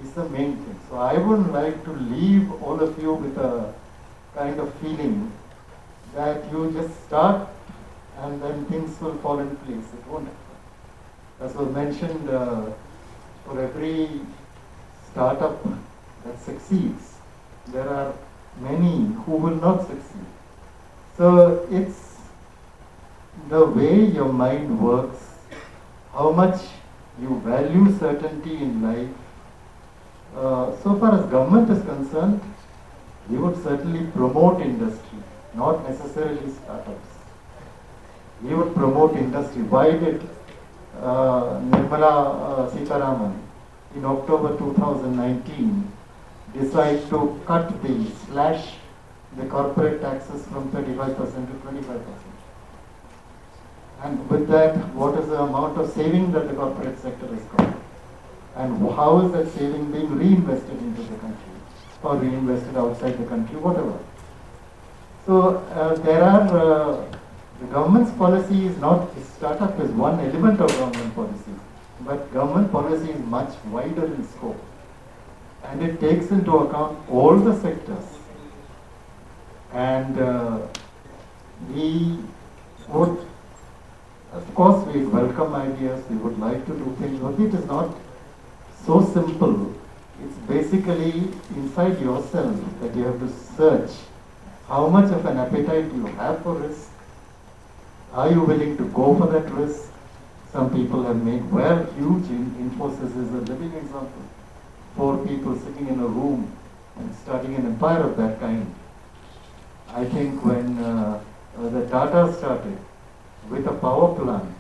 is the main thing. So I would like to leave all of you with a kind of feeling that you just start and then things will fall in place. It won't happen. As was mentioned, for every startup that succeeds, there are many who will not succeed. So it's the way your mind works, how much you value certainty in life. So far as government is concerned, we would certainly promote industry, not necessarily startups. We would promote industry. Why did Nirmala Sitaraman in October 2019 decide to slash the corporate taxes from 35% to 25%? And with that, what is the amount of saving that the corporate sector has got? And how is that saving being reinvested into the country or reinvested outside the country, whatever? So there are, the government's policy is not, startup is one element of government policy, but government policy is much wider in scope. And it takes into account all the sectors. And we would, of course, we welcome ideas, we would like to do things, but it is not so simple. It's basically inside yourself that you have to search how much of an appetite you have for risk. Are you willing to go for that risk? Some people have made huge. Infosys is a living example. 4 people sitting in a room and starting an empire of that kind. I think when the Tata started with a power plant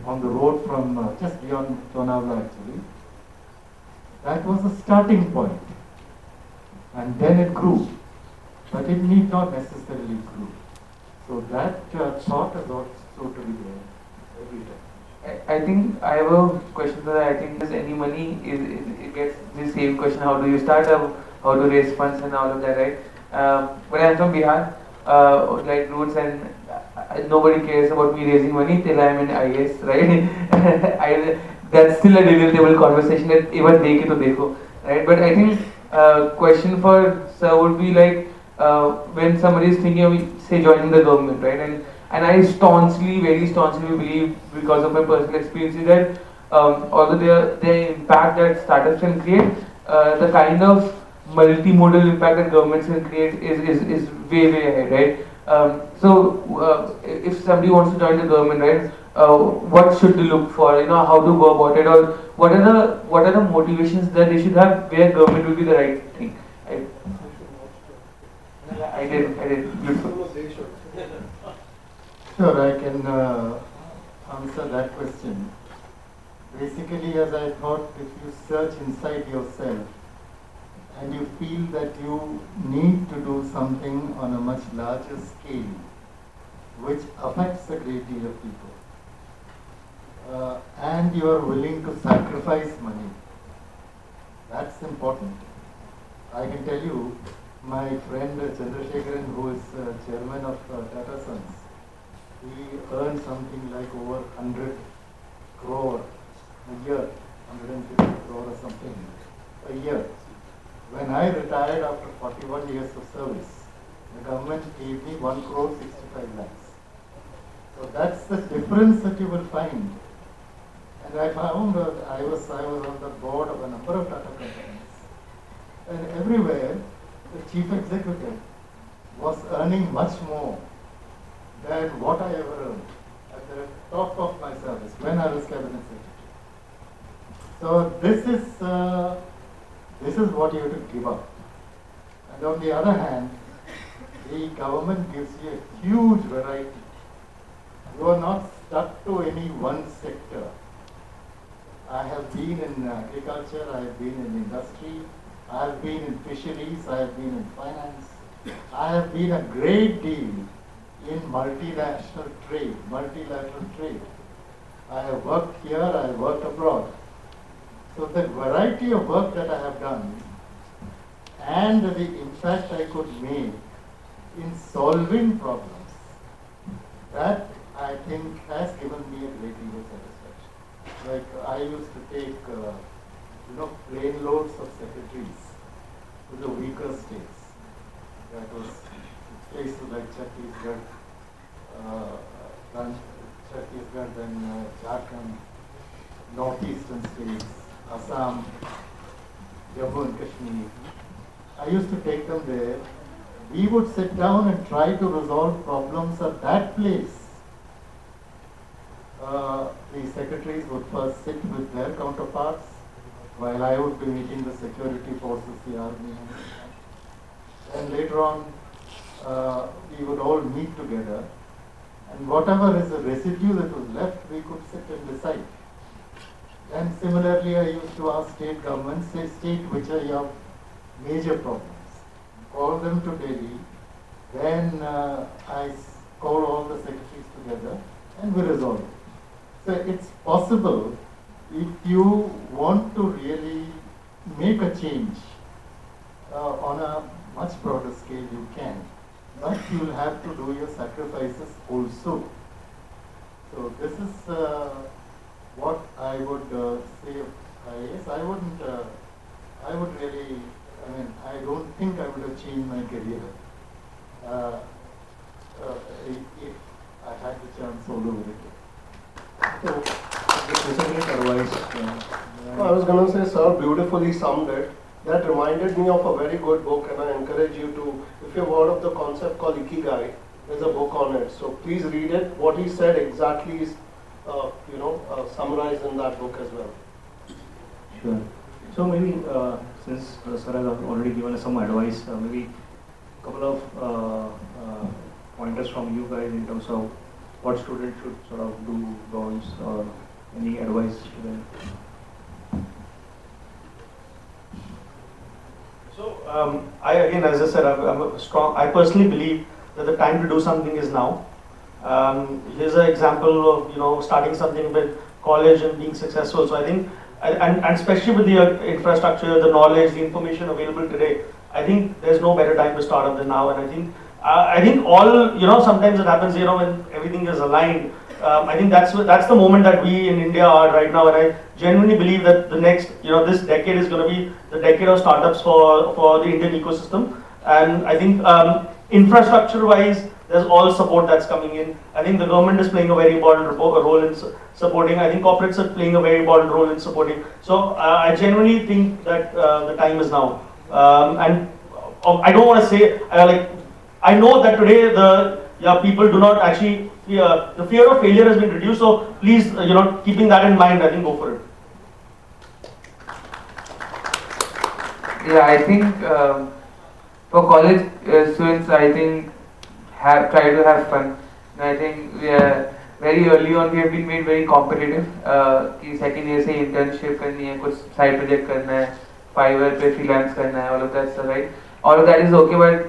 on the road from just beyond Lonavala actually, that was the starting point. And then it grew. But it need not necessarily grow. So that thought is also to be there every time. I think I have a question for that. I think does any money it gets the same question, how do you start up, how to raise funds and all of that, right? But I'm from Bihar, like roots, and nobody cares about me raising money till I'm in IAS, right? That's still a debatable conversation that even dekhe to dekho, right? But I think question for sir would be like, when somebody is thinking of, say, joining the government, right? And I very staunchly believe, because of my personal experience, that although the impact that startups can create, the kind of multimodal impact that governments can create is way ahead, right? So if somebody wants to join the government, right, what should they look for? You know, how to go about it, or what are the motivations that they should have where government will be the right thing? I did. Beautiful. Sure, I can answer that question. Basically, as I thought, if you search inside yourself and you feel that you need to do something on a much larger scale, which affects a great deal of people, and you are willing to sacrifice money. That's important. I can tell you, my friend Chandrasekharan, who is chairman of Tata Sons, he earned something like over 100 crore a year, 150 crore or something a year. When I retired after 41 years of service, the government gave me 1 crore 65 lakhs. So that's the difference that you will find. And I found I was on the board of a number of Tata companies, and everywhere the chief executive was earning much more than what I ever earned at the top of my service when I was cabinet secretary. So this is what you have to give up. And on the other hand, the government gives you a huge variety. You are not stuck to any one sector. I have been in agriculture, I have been in industry, I have been in fisheries, I have been in finance. I have been a great deal in multinational trade, multilateral trade. I have worked here, I have worked abroad. So the variety of work that I have done and the impact I could make in solving problems, that I think has given me a great deal of satisfaction. Like I used to take, plane loads of secretaries to the weaker states. That was places like Chhattisgarh, then Jharkhand, northeastern states, Assam, Jammu and Kashmir. I used to take them there. We would sit down and try to resolve problems at that place. The secretaries would first sit with their counterparts while I would be meeting the security forces, the army. And later on, we would all meet together, and whatever is the residue that was left, we could sit and decide. And similarly, I used to ask state governments, say, state which are your major problems. Call them to Delhi, then I call all the secretaries together, and we resolve it. So it's possible, if you want to really make a change on a much broader scale, you can. But you will have to do your sacrifices also. So this is what I would say of IAS. I would really, I don't think I would have changed my career if I had the chance all over again. So, specific advice. I was going to say, sir, beautifully summed it. That reminded me of a very good book, and I encourage you to, if you've heard of the concept called Ikigai, there's a book on it. So please read it. What he said exactly is, summarized in that book as well. Sure. So maybe since sir has already given us some advice, maybe a couple of pointers from you guys in terms of what students should sort of do, don'ts, or any advice to them. So as I said, I personally believe that the time to do something is now. Here's an example of starting something with college and being successful. So I think, and especially with the infrastructure, the knowledge, the information available today, I think there's no better time to start up than now. And I think all sometimes it happens when everything is aligned. I think that's the moment that we in India are right now, and I genuinely believe that the next this decade is going to be the decade of startups for the Indian ecosystem. And I think infrastructure-wise, there's all support that's coming in. I think the government is playing a very important role in supporting. I think corporates are playing a very important role in supporting. So I genuinely think that the time is now. And I don't want to say I know that today people do not actually fear. The fear of failure has been reduced. So please, keeping that in mind, I think go for it. Yeah, I think for college students, I think try to have fun. And I think very early on we have been made very competitive. कि second year से internship करनी है, कुछ side project करना है, Fiverr पे freelance करना है, all of that stuff, right? All of that is okay, but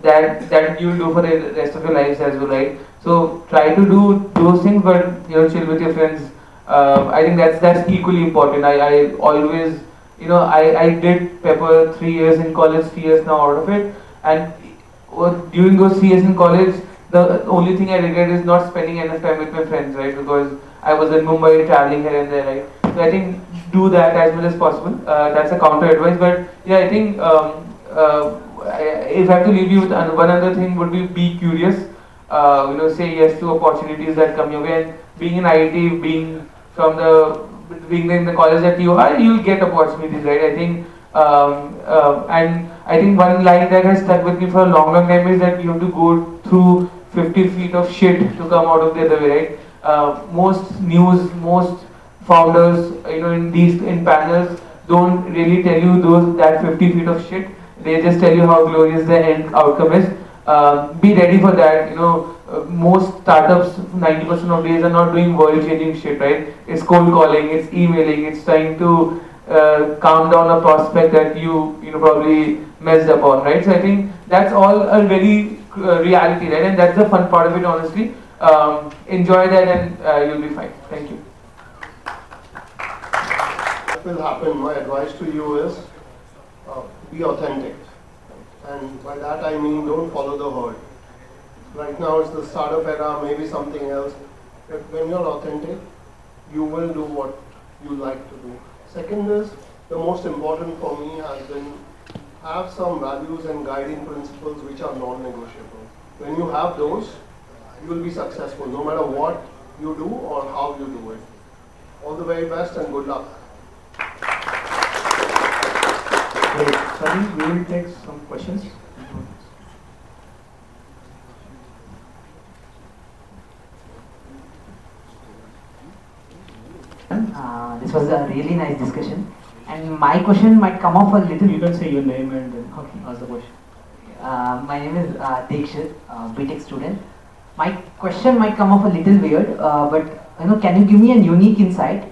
that you'll do for the rest of your lives as well, right? So try to do those things, but chill with your friends. I think that's equally important. I always, I did Pepper 3 years in college, 3 years now out of it, and during those 3 years in college, the only thing I regret is not spending enough time with my friends, right? Because I was in Mumbai traveling here and there, right? So I think do that as much as possible. That's a counter advice, but yeah, I think if I have to leave you with one other thing would be curious. Say yes to opportunities that come your way, and being in IIT, being in the college that you are, you'll get opportunities, right? I think, and I think one line that has stuck with me for a long time is that you have to go through 50 feet of shit to come out of the other way, right? Most founders, in panels don't really tell you that 50 feet of shit. They just tell you how glorious the end outcome is. Be ready for that. Most startups, 90% of days are not doing world-changing shit, right? It's cold calling, it's emailing, it's trying to calm down a prospect that you probably messed up on, right? So I think that's all a very reality, right? And that's the fun part of it, honestly. Enjoy that, and you'll be fine. Thank you. What will happen? My advice to you is be authentic, and by that I mean don't follow the herd. Right now it's the startup era, maybe something else. But when you're authentic, you will do what you like to do. Second is, the most important for me has been have some values and guiding principles which are non-negotiable. When you have those, you will be successful no matter what you do or how you do it. All the very best and good luck. Okay, Sunny, we will take some questions. This was a really nice discussion, and my question might come off a little. You can say your name and then ask the question. My name is Dikshit, BTech student. My question might come off a little weird, but can you give me a unique insight,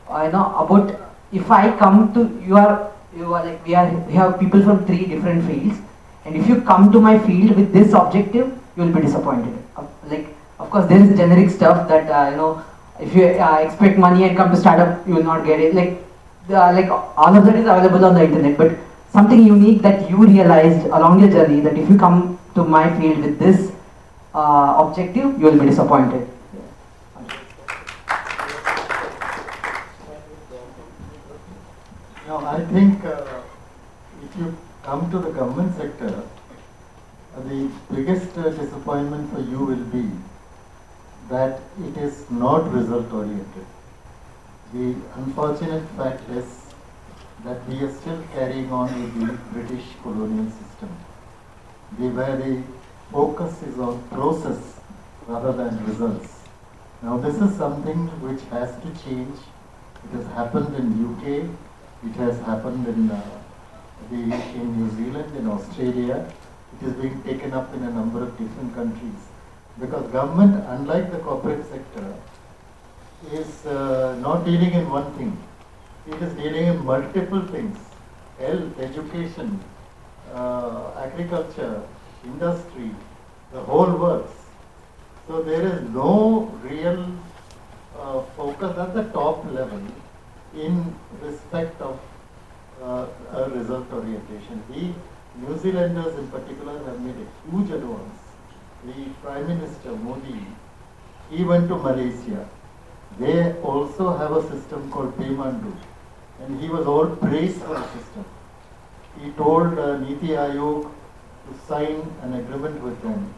about if I come to you are like we have people from 3 different fields, and if you come to my field with this objective, you will be disappointed. Of course, there is generic stuff that if you expect money and come to startup, you will not get it. All of that is available on the internet, but something unique that you realized along your journey, that if you come to my field with this objective, you will be disappointed. Now, I think if you come to the government sector, the biggest disappointment for you will be that it is not result oriented. The unfortunate fact is that we are still carrying on with the British colonial system, where the focus is on process rather than results. Now this is something which has to change. It has happened in UK, it has happened in New Zealand, in Australia. It is being taken up in a number of different countries. Because government, unlike the corporate sector, is not dealing in one thing. It is dealing in multiple things: health, education, agriculture, industry, the whole works. So there is no real focus at the top level in respect of a result orientation. The New Zealanders in particular have made a huge advance. The Prime Minister Modi, he went to Malaysia. They also have a system called Pemandu, and he was all praised for the system. He told Niti Aayog to sign an agreement with them,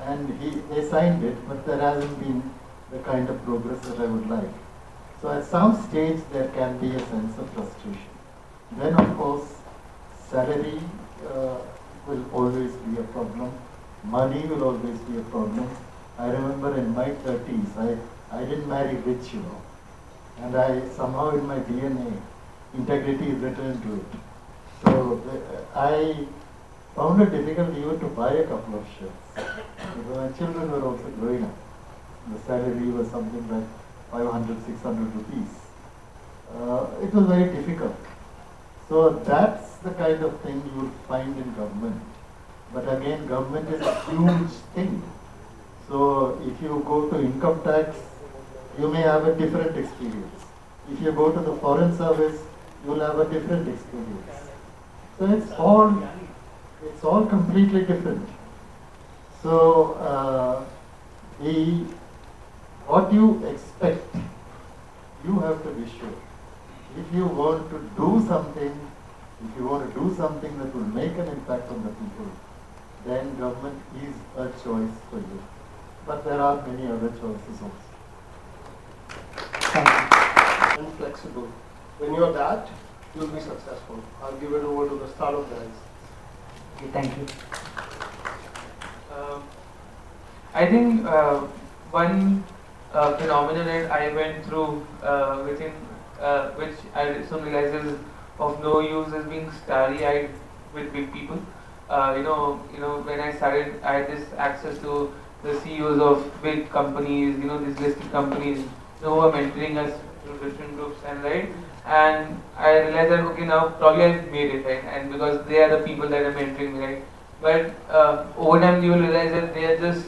and they signed it, but there hasn't been the kind of progress that I would like. So at some stage there can be a sense of frustration. Then of course salary will always be a problem. Money will always be a problem. I remember in my 30s, I didn't marry rich, and I somehow in my DNA, integrity is written into it. So I found it difficult even to buy a couple of shirts, because my children were also growing up. The salary was something like 500, 600 rupees. It was very difficult. So that's the kind of thing you will find in government. But again, government is a huge thing. So if you go to income tax, you may have a different experience. If you go to the foreign service, you will have a different experience. So it's all completely different. So what you expect, you have to be sure. If you want to do something, that will make an impact on the people, then government is a choice for you. But there are many other choices also. Thank you. And flexible. When you're that, you'll be successful. I'll give it over to the startup guys. Okay, thank you. I think one phenomenon that I went through which I soon realized is of no use is being starry-eyed with big people. When I started, I had this access to the CEOs of big companies, these listed companies, who are mentoring us through different groups, and I realized that okay, now probably I've made it, right? And because they are the people that are mentoring me, right? But over time you will realize that they are just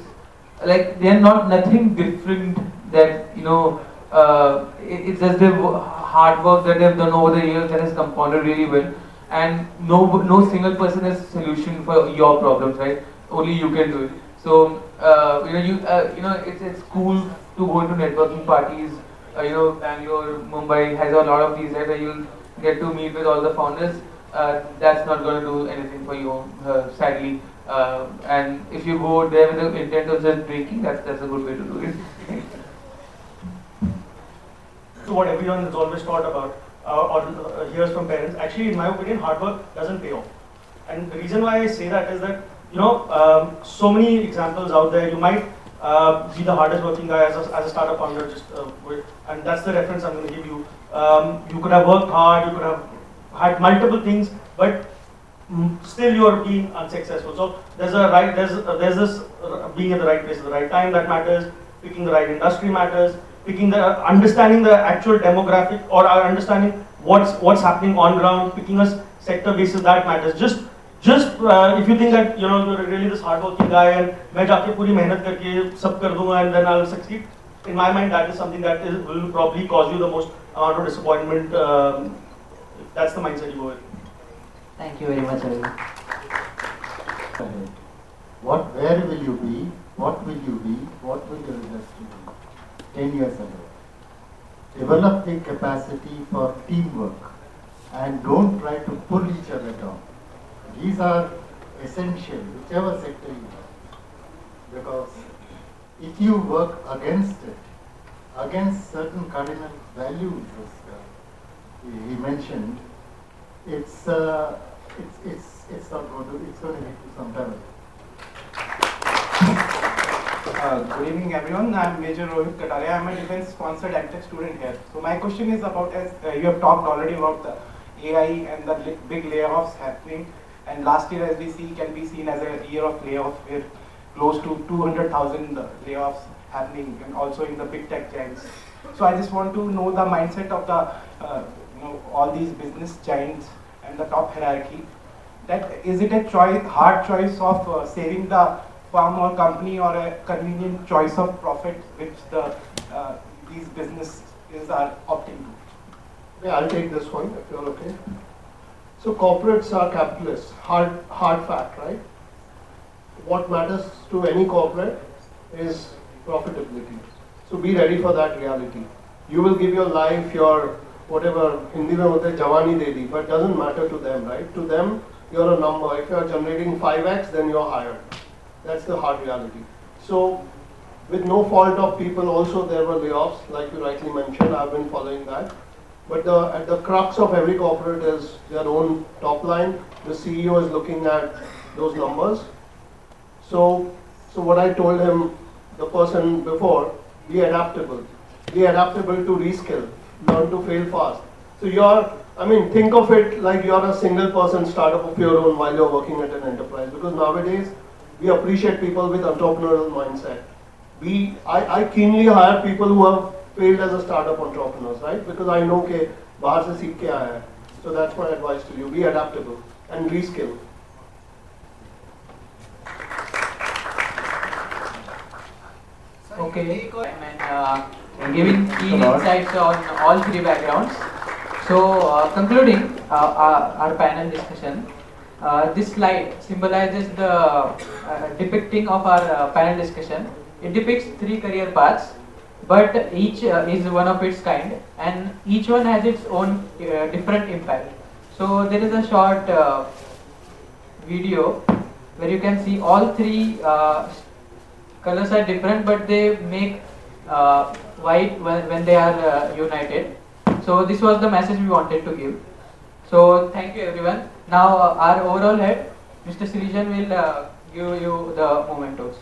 like they are not nothing different. That it's just the hard work that they've done over the years that has compounded really well. And no single person has a solution for your problems, right? Only you can do it. So it's cool to go into networking parties. Bangalore, Mumbai has a lot of these, right? Where you'll get to meet with all the founders. That's not going to do anything for you, sadly. And if you go there with the intent of just drinking, that's a good way to do it. So what everyone has always taught about or hears from parents, actually in my opinion, hard work doesn't pay off. And the reason why I say that is that, so many examples out there, you might be the hardest working guy as a startup founder, and that's the reference I'm going to give you. You could have worked hard, you could have had multiple things, but still you are being unsuccessful. So there's this being at the right place at the right time that matters, picking the right industry matters, understanding the actual demographic or understanding what's happening on ground, picking a sector basis that matters. Just if you think that you're really this hardworking guy and मैं जाके पूरी मेहनत करके सब कर दूँगा and then I'll succeed, in my mind that is something that will probably cause you the most amount of disappointment. If that's the mindset you go with. Thank you very much, everyone. Where will you be? What will you be? What will your industry be 10 years ago? Develop the capacity for teamwork and don't try to pull each other down. These are essential, whichever sector you are. Because if you work against it, against certain cardinal values, as he mentioned, it's not going to, it's going to lead to some damage. Good evening everyone, I am Major Rohit Kataria. I am a defense sponsored EdTech student here. So my question is about, as you have talked already about the AI and the big layoffs happening, and last year as we see can be seen as a year of layoffs with close to 200,000 layoffs happening, and also in the big tech giants. So I just want to know the mindset of the all these business giants and the top hierarchy. That is it a hard choice of saving the firm or company, or a convenient choice of profit which these businesses are opting to? Yeah, I'll take this one if you're okay. So corporates are capitalists, hard fact, right? What matters to any corporate is profitability. So be ready for that reality. You will give your life, your whatever, Hindi mein hote jawani de di, but doesn't matter to them, right? To them, you're a number. If you're generating 5x, then you're hired. That's the hard reality. So with no fault of people, also there were layoffs, like you rightly mentioned. I've been following that. But at the crux of every corporate is their own top line. The CEO is looking at those numbers. So what I told him, the person before, be adaptable. Be adaptable to reskill. Learn to fail fast. So think of it like you're a single person startup of your own while you're working at an enterprise. Because nowadays, we appreciate people with entrepreneurial mindset. I keenly hire people who have failed as a startup entrepreneurs, right? Because I know that bahar se seekh ke aaya hai. So that's my advice to you. Be adaptable and reskill. Okay, and giving keen insights on all three backgrounds. So, concluding our panel discussion, this slide symbolizes the depicting of our panel discussion. It depicts three career paths, but each is one of its kind, and each one has its own different impact. So, there is a short video where you can see all three colors are different, but they make white when they are united. So this was the message we wanted to give. So thank you everyone. Now our overall head, Mr. Srijan, will give you the mementos.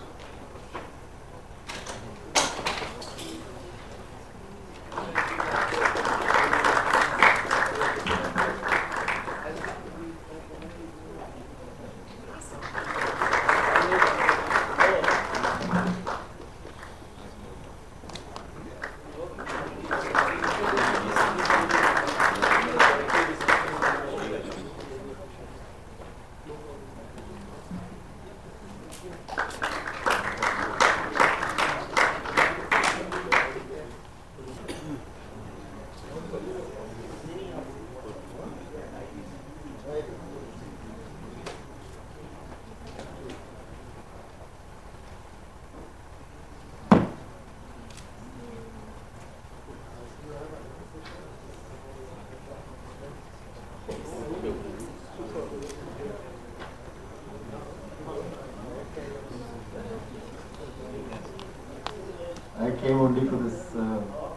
I came only to this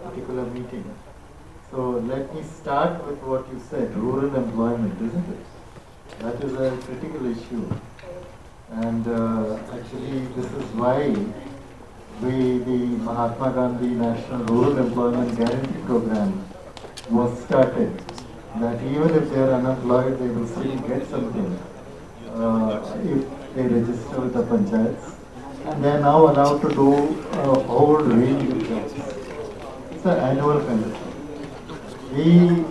particular meeting. So let me start with what you said, rural employment, isn't it? That is a critical issue. And actually this is why the Mahatma Gandhi National Rural Employment Guarantee Program was started. That even if they are unemployed, they will still get something if they register with the panchayats. And they are now allowed to do a whole range of jobs. It's an annual kind of thing. The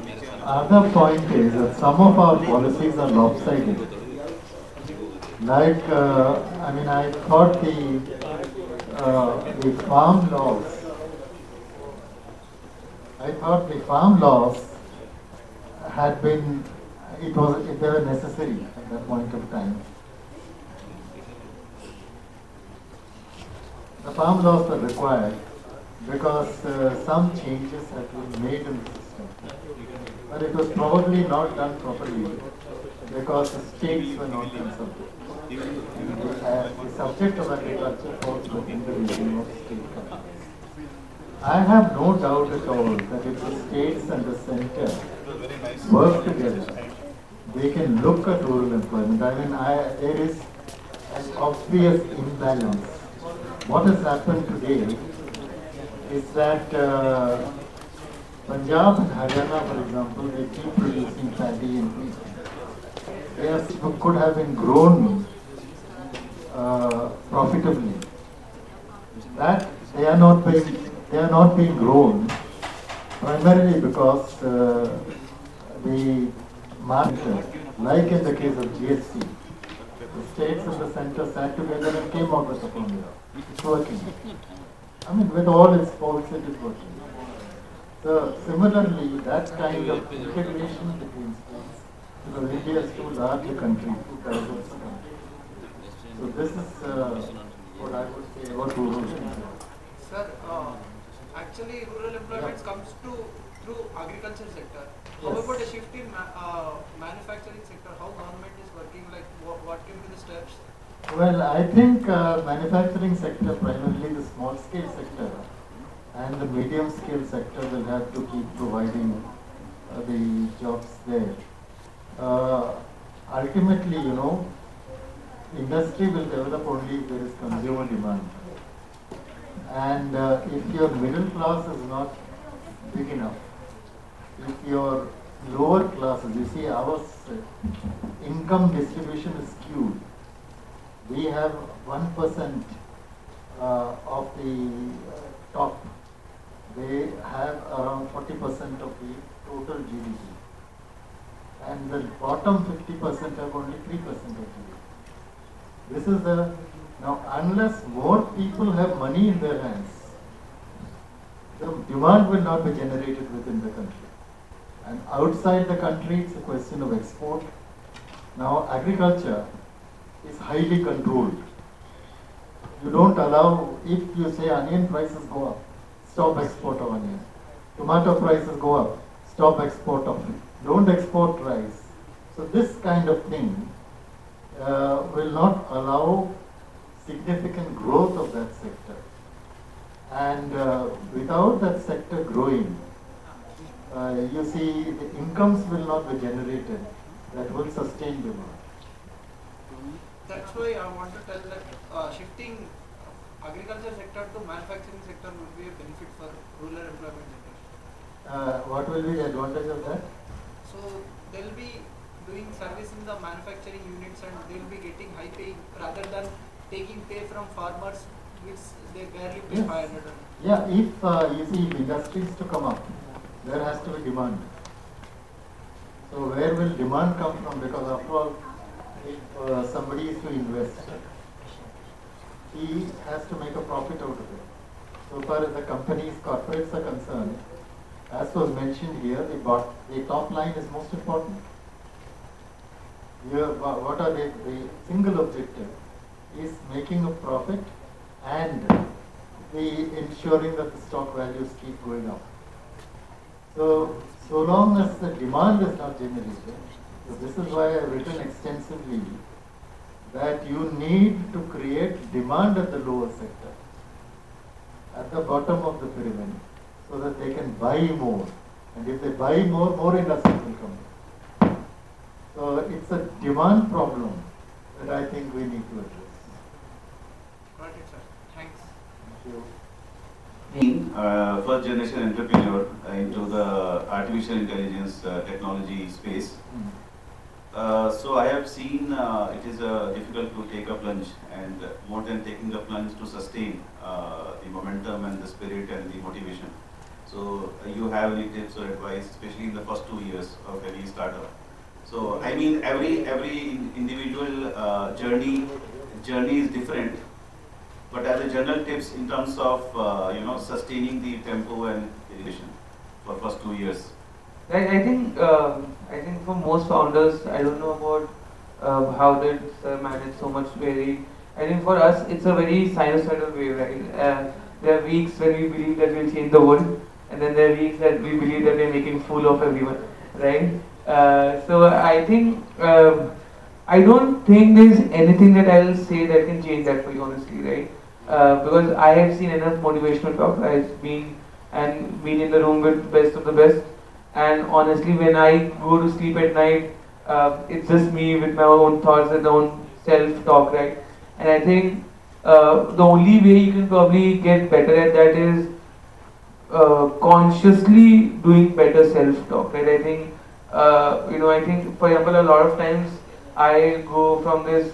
other point is that some of our policies are lopsided. Like, I thought the farm laws, had been, they were necessary at that point of time. The farm laws were required because some changes had been made in the system. But it was probably not done properly because the states were not consulted. The subject of agriculture falls within the region of state governments. I have no doubt at all that if the states and the center work together, they can look at rural employment. There is an obvious imbalance. What has happened today is that Punjab and Haryana, for example, they keep producing paddy and wheat. They could have been grown profitably. That they are not being grown primarily because the market, like in the case of GST, the states and the center sat together and came out with a formula. It's working. With all its faults, it is working. So similarly, that kind of integration between states, because India is too large a country, too diverse a country. So this is what I would say about rural employment. Sir, actually rural employment comes through agriculture sector. How Yes. about a shift in manufacturing sector? How government is working? Like what can be the steps? Well, I think manufacturing sector, primarily the small scale sector and the medium scale sector will have to keep providing the jobs there. Ultimately, industry will develop only if there is consumer demand. And if your middle class is not big enough, if your lower classes, you see our income distribution is skewed. We have 1% of the top. They have around 40% of the total GDP. And the bottom 50% have only 3% of GDP. This is now unless more people have money in their hands, the demand will not be generated within the country. And outside the country, it's a question of export. Now, agriculture is highly controlled. You don't allow, if you say onion prices go up, stop export of onion. Tomato prices go up, stop export of it. Don't export rice. So this kind of thing will not allow significant growth of that sector. And without that sector growing, you see the incomes will not be generated that will sustain demand. That's why I want to tell that shifting agriculture sector to manufacturing sector would be a benefit for rural employment generation. What will be the advantage of that? So they'll be doing service in the manufacturing units and they'll be getting high pay rather than taking pay from farmers which they barely pay. Yes. 500. Yeah, if you see industries to come up, there has to be demand. So where will demand come from? Because after all, if somebody is to invest, he has to make a profit out of it. So far as the companies, corporates are concerned, as was mentioned here, the top line is most important. Here, what are they? The single objective is making a profit and ensuring that the stock values keep going up. So long as the demand is not generated, so this is why I have written extensively that you need to create demand at the lower sector, at the bottom of the pyramid, so that they can buy more. And if they buy more, more industries will come. So it's a demand problem that I think we need to address. Got it, sir. Thanks. Thank you. First generation entrepreneur into the artificial intelligence technology space. So I have seen it is difficult to take a plunge, and more than taking the plunge, to sustain the momentum and the spirit and the motivation. So you have any tips or advice, especially in the first 2 years of any startup? So I mean, every individual journey is different. But as a general tips in terms of sustaining the tempo and innovation for first 2 years. I think for most founders, I don't know about how they manage so much varied. I think for us, it's a very sinusoidal wave, right? There are weeks when we believe that we'll change the world, and then there are weeks that we believe that we're making fool of everyone, right? So I think I don't think there's anything that I'll say that can change that for you, honestly, right? Because I have seen enough motivational talk. I've been in the room with best of the best, and honestly, when I go to sleep at night, it's just me with my own thoughts and own self-talk, right? And I think the only way you can probably get better at that is consciously doing better self-talk, right? I think I think, for example, a lot of times I go from this